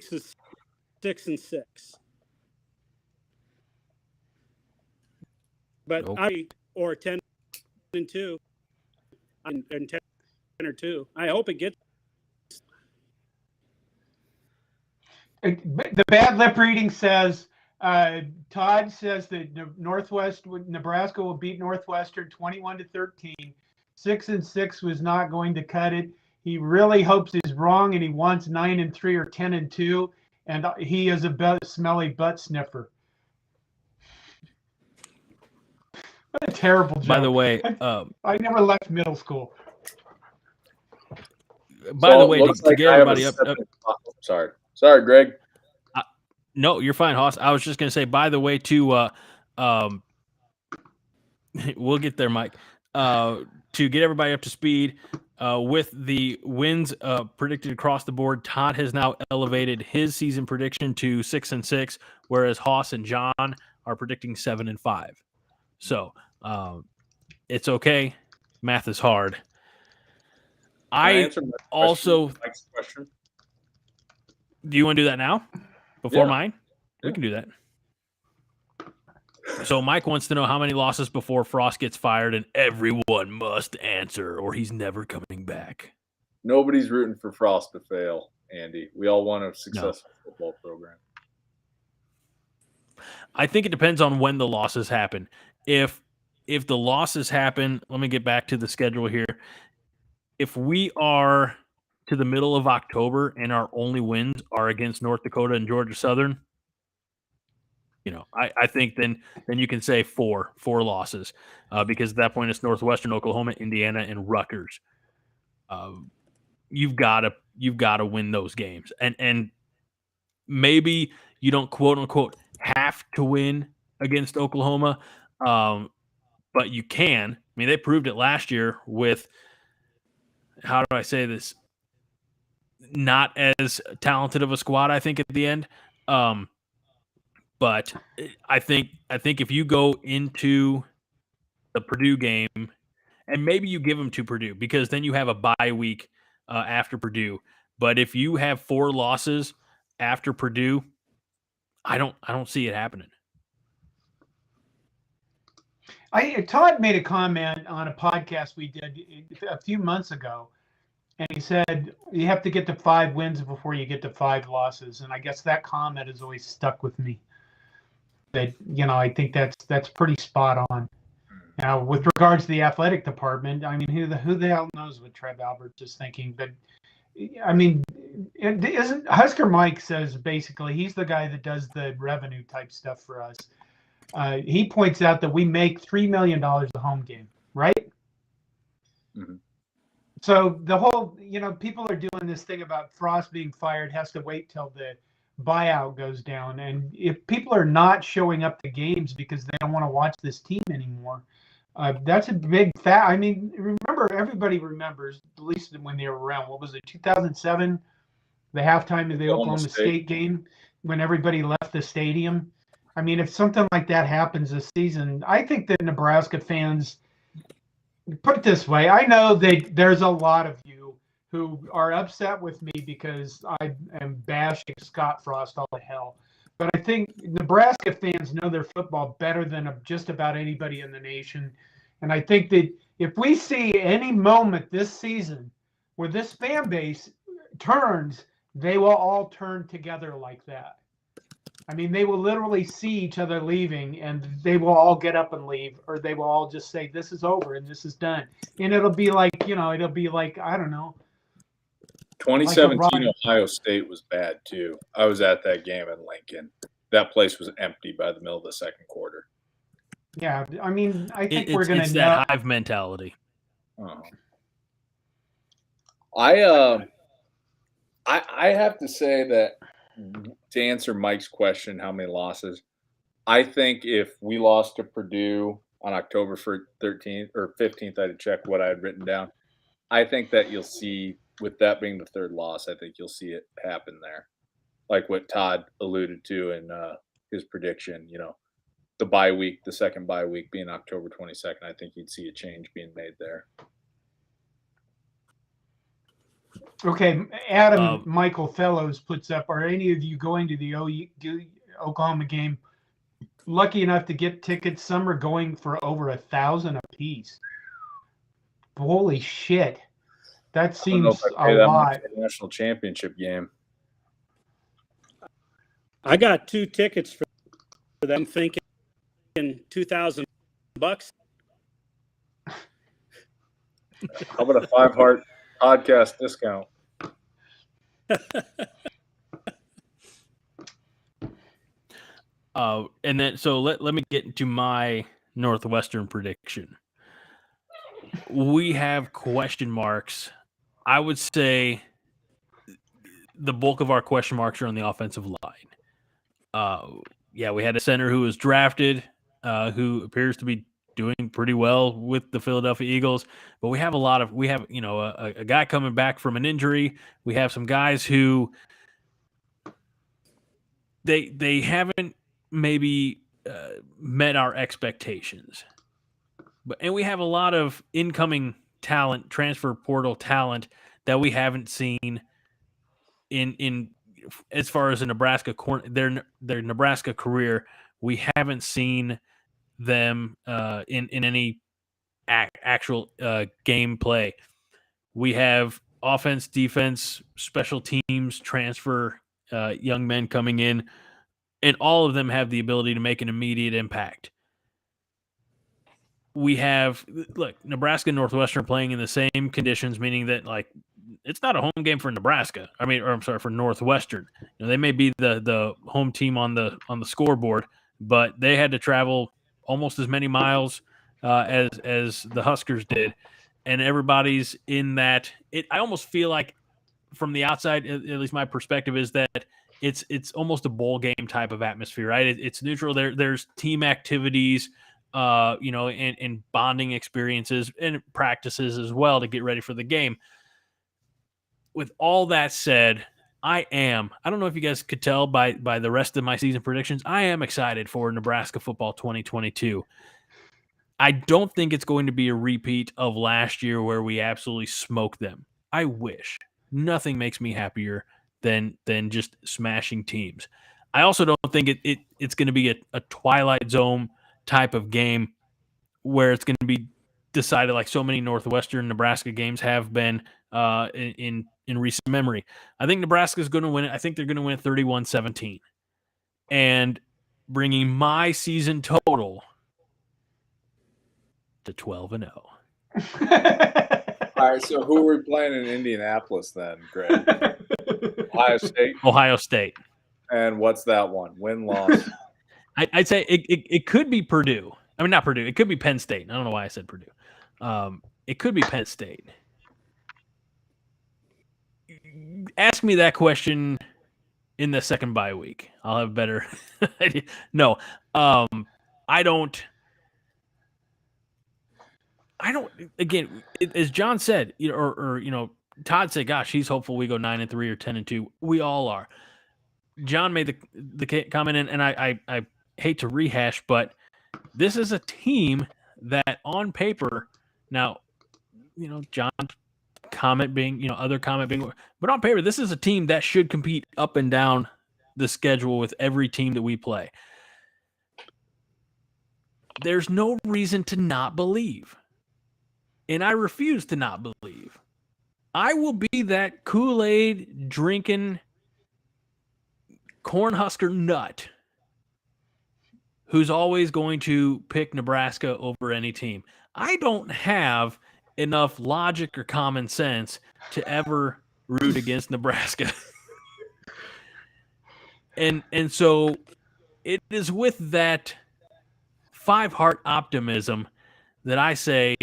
[SPEAKER 4] 6-6. But
[SPEAKER 1] Okay.
[SPEAKER 4] or 10-2 and 10-2. I hope it gets.
[SPEAKER 3] The bad lip reading says Todd says that Nebraska will beat Northwestern 21-13. 6-6 was not going to cut it. He really hopes he's wrong, and he wants 9-3 or 10-2, and he is a smelly butt sniffer. What a terrible joke.
[SPEAKER 1] By the way,
[SPEAKER 3] I never left middle school.
[SPEAKER 1] By the way, to get everybody up.
[SPEAKER 2] Sorry, Greg.
[SPEAKER 1] No, you're fine, Hoss. I was just going to say, by the way, too, we'll get there, Mike. To get everybody up to speed, with the wins predicted across the board, Todd has now elevated his season prediction to 6-6, whereas Hoss and John are predicting 7-5. So it's okay. Math is hard. I also.
[SPEAKER 2] Next question.
[SPEAKER 1] Do you want to do that now? Before mine? We can do that. So Mike wants to know how many losses before Frost gets fired, and everyone must answer, or he's never coming back.
[SPEAKER 2] Nobody's rooting for Frost to fail, Andy. We all want a successful football program.
[SPEAKER 1] I think it depends on when the losses happen. If the losses happen, let me get back to the schedule here. If we are to the middle of October and our only wins are against North Dakota and Georgia Southern, I think then you can say four losses because at that point it's Northwestern, Oklahoma, Indiana, and Rutgers. You've got to win those games, and maybe you don't quote unquote have to win against Oklahoma, but you can. I mean, they proved it last year with, how do I say this, not as talented of a squad, I think, at the end. But I think if you go into the Purdue game, and maybe you give them to Purdue because then you have a bye week after Purdue. But if you have 4 losses after Purdue, I don't see it happening.
[SPEAKER 3] Todd made a comment on a podcast we did a few months ago, and he said you have to get to 5 wins before you get to 5 losses. And I guess that comment has always stuck with me. That I think that's pretty spot on. Now, with regards to the athletic department, I mean, who the hell knows what Trev Alberts is thinking? But I mean, isn't Husker Mike says basically he's the guy that does the revenue type stuff for us. He points out that we make $3 million a home game, right?
[SPEAKER 2] Mm-hmm.
[SPEAKER 3] So the whole, people are doing this thing about Frost being fired has to wait till the buyout goes down. And if people are not showing up to games because they don't want to watch this team anymore, that's a big fact. I mean, everybody remembers, at least when they were around, what was it, 2007, the halftime of the Oklahoma State game, when everybody left the stadium. I mean, if something like that happens this season, I think that Nebraska fans, put it this way, I know that there's a lot of you who are upset with me because I am bashing Scott Frost all to hell. But I think Nebraska fans know their football better than just about anybody in the nation. And I think that if we see any moment this season where this fan base turns, they will all turn together like that. I mean, they will literally see each other leaving and they will all get up and leave, or they will all just say, this is over and this is done. And it'll be like, it'll be like, I don't know.
[SPEAKER 2] 2017 Ohio State was bad too. I was at that game in Lincoln. That place was empty by the middle of the second quarter.
[SPEAKER 3] Yeah, I mean, I think we're
[SPEAKER 1] It's
[SPEAKER 3] going to
[SPEAKER 1] that hive mentality.
[SPEAKER 2] Oh. I have to say that to answer Mike's question, how many losses? I think if we lost to Purdue on October 13th or 15th, I had to check what I had written down. I think that you'll see, with that being the third loss, I think you'll see it happen there. Like what Todd alluded to in his prediction, the bye week, the second bye week being October 22nd, I think you'd see a change being made there.
[SPEAKER 3] Okay, Adam Michael Fellows puts up, are any of you going to the Oklahoma game? Lucky enough to get tickets. Some are going for over $1,000 a piece. Holy shit. That seems a lot.
[SPEAKER 2] National championship game.
[SPEAKER 4] I got 2 tickets for them, thinking $2,000.
[SPEAKER 2] How about a 5-heart podcast discount?
[SPEAKER 1] And then so let me get into my Northwestern prediction. We have question marks. I would say the bulk of our question marks are on the offensive line. We had a center who was drafted, who appears to be doing pretty well with the Philadelphia Eagles, but we have a guy coming back from an injury. We have some guys who they haven't maybe met our expectations, and we have a lot of incoming talent, transfer portal talent that we haven't seen in as far as a Nebraska their Nebraska career. We haven't seen them in any actual gameplay. We have offense, defense, special teams, transfer young men coming in, and all of them have the ability to make an immediate impact. We have, Nebraska and Northwestern playing in the same conditions, meaning that it's not a home game for Nebraska. For Northwestern. They may be the home team on the scoreboard, but they had to travel almost as many miles as the Huskers did, and everybody's in that. I almost feel like, from the outside, at least my perspective is that it's almost a bowl game type of atmosphere, right? It's neutral. There's team activities, and bonding experiences and practices as well to get ready for the game. With all that said, I don't know if you guys could tell by the rest of my season predictions, I am excited for Nebraska football 2022. I don't think it's going to be a repeat of last year where we absolutely smoked them. I wish. Nothing makes me happier than just smashing teams. I also don't think it's going to be a Twilight Zone type of game where it's going to be decided like so many Northwestern Nebraska games have been in recent memory. I think Nebraska is going to win it. I think they're going to win it 31-17. And bringing my season total to 12-0.
[SPEAKER 2] All right, so who are we playing in Indianapolis then, Greg? Ohio State?
[SPEAKER 1] Ohio State.
[SPEAKER 2] And what's that one? Win-loss?
[SPEAKER 1] I'd say it could be Purdue. I mean, not Purdue. It could be Penn State. I don't know why I said Purdue. It could be Penn State. Ask me that question in the second bye week. I'll have better idea. No, I don't. Again, as John said, Todd said, "Gosh, he's hopeful we go 9-3 or 10-2." We all are. John made the comment, and I hate to rehash, but this is a team that on paper, now, John comment being, other comment being, but on paper, this is a team that should compete up and down the schedule with every team that we play. There's no reason to not believe. And I refuse to not believe. I will be that Kool-Aid drinking Cornhusker nut who's always going to pick Nebraska over any team. I don't have enough logic or common sense to ever root against Nebraska. And so it is with that five-heart optimism that I say,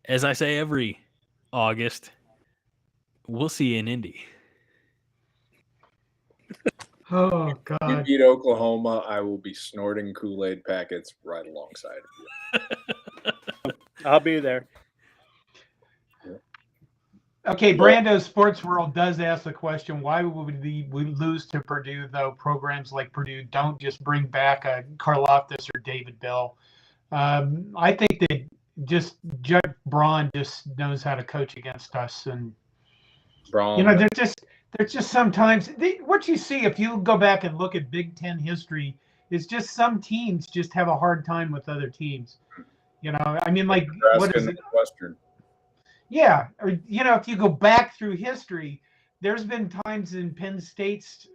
[SPEAKER 1] as I say every August, we'll see you in Indy.
[SPEAKER 3] Oh,
[SPEAKER 2] You
[SPEAKER 3] God.
[SPEAKER 2] beat Oklahoma, I will be snorting Kool-Aid packets right alongside of you.
[SPEAKER 4] I'll be there.
[SPEAKER 3] Okay, Brando's Sports World does ask the question, why would we lose to Purdue, though programs like Purdue don't just bring back a Karlaftis or David Bell? I think that just Judge Braun just knows how to coach against us. And,
[SPEAKER 2] Braun,
[SPEAKER 3] there's just sometimes what you see if you go back and look at Big Ten history is just some teams just have a hard time with other teams. I mean, like, what is it?
[SPEAKER 2] Western.
[SPEAKER 3] Yeah, or if you go back through history, there's been times in Penn State's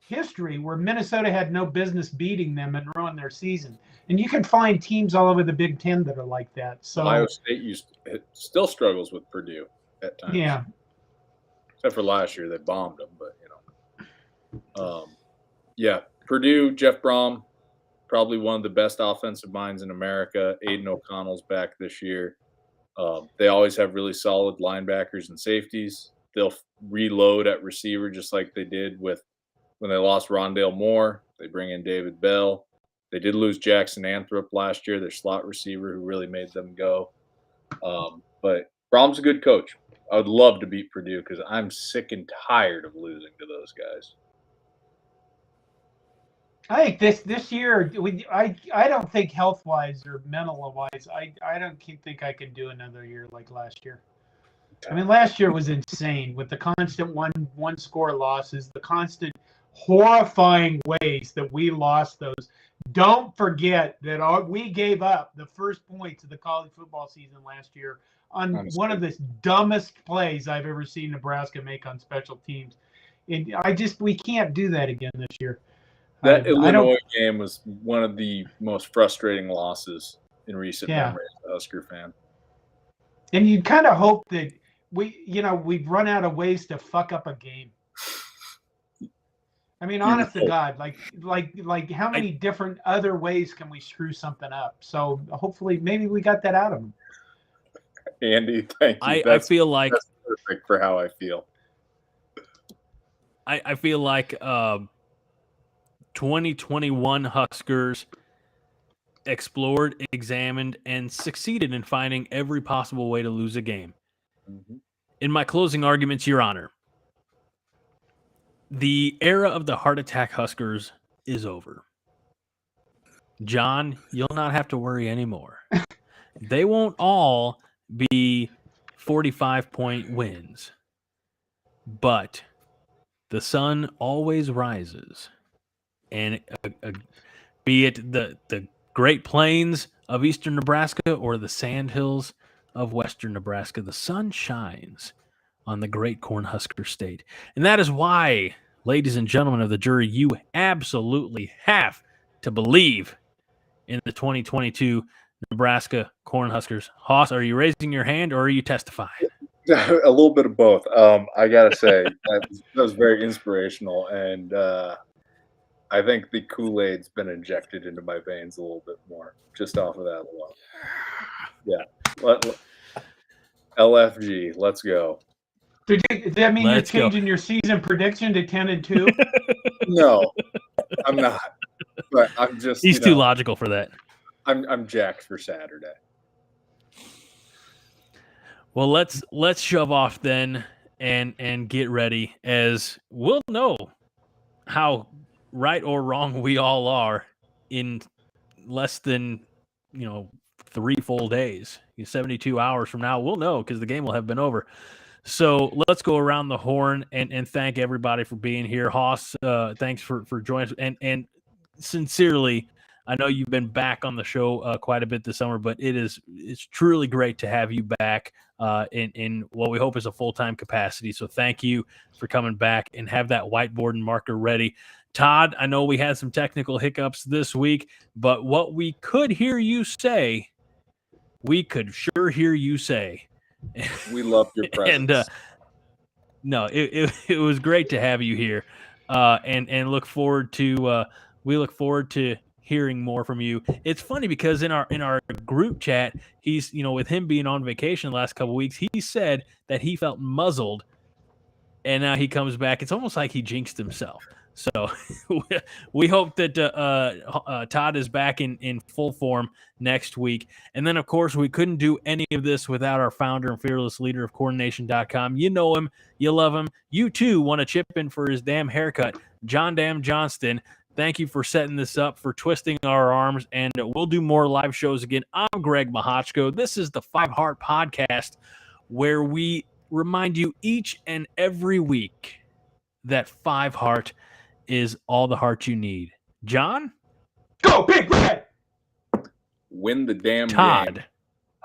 [SPEAKER 3] history where Minnesota had no business beating them and ruin their season. And you can find teams all over the Big Ten that are like that. So
[SPEAKER 2] Ohio State still struggles with Purdue at times.
[SPEAKER 3] Yeah.
[SPEAKER 2] Except for last year, they bombed them. But yeah, Purdue, Jeff Brom, probably one of the best offensive minds in America. Aiden O'Connell's back this year. They always have really solid linebackers and safeties. They'll reload at receiver just like they did when they lost Rondale Moore. They bring in David Bell. They did lose Jackson Anthrop last year, their slot receiver, who really made them go. But Brom's a good coach. I would love to beat Purdue because I'm sick and tired of losing to those guys.
[SPEAKER 3] I think this year I don't think health wise or mental wise I don't think I can do another year like last year. I mean, last year was insane with the constant one score losses, the constant horrifying ways that we lost those. Don't forget that we gave up the first points of the college football season last year on one of the dumbest plays I've ever seen Nebraska make on special teams. And we can't do that again this year.
[SPEAKER 2] That Illinois game was one of the most frustrating losses in recent memory as a Husker fan.
[SPEAKER 3] And you kind of hope that we've run out of ways to fuck up a game. I mean, honest to God, like how many different other ways can we screw something up? So hopefully, maybe we got that out of them.
[SPEAKER 2] Andy, thank you.
[SPEAKER 1] I feel like
[SPEAKER 2] that's perfect for how I feel.
[SPEAKER 1] I feel like 2021 Huskers explored, examined, and succeeded in finding every possible way to lose a game.
[SPEAKER 2] Mm-hmm.
[SPEAKER 1] In my closing arguments, Your Honor, the era of the heart attack Huskers is over. John, you'll not have to worry anymore. They won't all be 45-point wins, but the sun always rises. And be it the Great Plains of eastern Nebraska or the sandhills of western Nebraska, the sun shines on the great Cornhusker State. And that is why, ladies and gentlemen of the jury, you absolutely have to believe in the 2022 Nebraska Cornhuskers. Hoss, are you raising your hand or are you testifying?
[SPEAKER 2] A little bit of both. I got to say, that was very inspirational. And I think the Kool-Aid's been injected into my veins a little bit more just off of that alone. Yeah. LFG, let's go.
[SPEAKER 3] Does that mean you're changing your season prediction to 10-2?
[SPEAKER 2] No, I'm not. But I'm just.
[SPEAKER 1] He's too logical for that.
[SPEAKER 2] I'm jacked for Saturday.
[SPEAKER 1] Well, let's shove off then and get ready, as we'll know how right or wrong we all are in less than 3 full days. 72 hours from now, we'll know because the game will have been over. So let's go around the horn and thank everybody for being here. Hoss, thanks for joining us. And sincerely, I know you've been back on the show quite a bit this summer, but it's truly great to have you back in what we hope is a full-time capacity. So thank you for coming back, and have that whiteboard and marker ready. Todd, I know we had some technical hiccups this week, but what we could hear you say, we could sure hear you say.
[SPEAKER 2] We love your presence.
[SPEAKER 1] And no, it was great to have you here, and look forward to we look forward to hearing more from you. It's funny because in our group chat, he's with him being on vacation the last couple of weeks, he said that he felt muzzled, and now he comes back. It's almost like he jinxed himself. So we hope that Todd is back in full form next week. And then, of course, we couldn't do any of this without our founder and fearless leader of CornNation.com. You know him. You love him. You, too, want to chip in for his damn haircut. John Dam Johnston, thank you for setting this up, for twisting our arms, and we'll do more live shows again. I'm Greg Mahochko. This is the 5 Heart Podcast, where we remind you each and every week that 5 Heart is all the heart you need. John?
[SPEAKER 3] Go Big Red!
[SPEAKER 2] Win the damn
[SPEAKER 1] Todd.
[SPEAKER 2] game.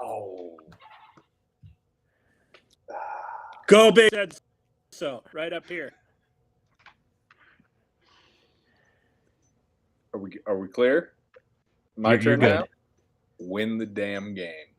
[SPEAKER 2] Oh.
[SPEAKER 4] Go Big. So right up here.
[SPEAKER 2] Are we clear? My
[SPEAKER 1] You're
[SPEAKER 2] turn
[SPEAKER 1] good.
[SPEAKER 2] now. Win the damn game.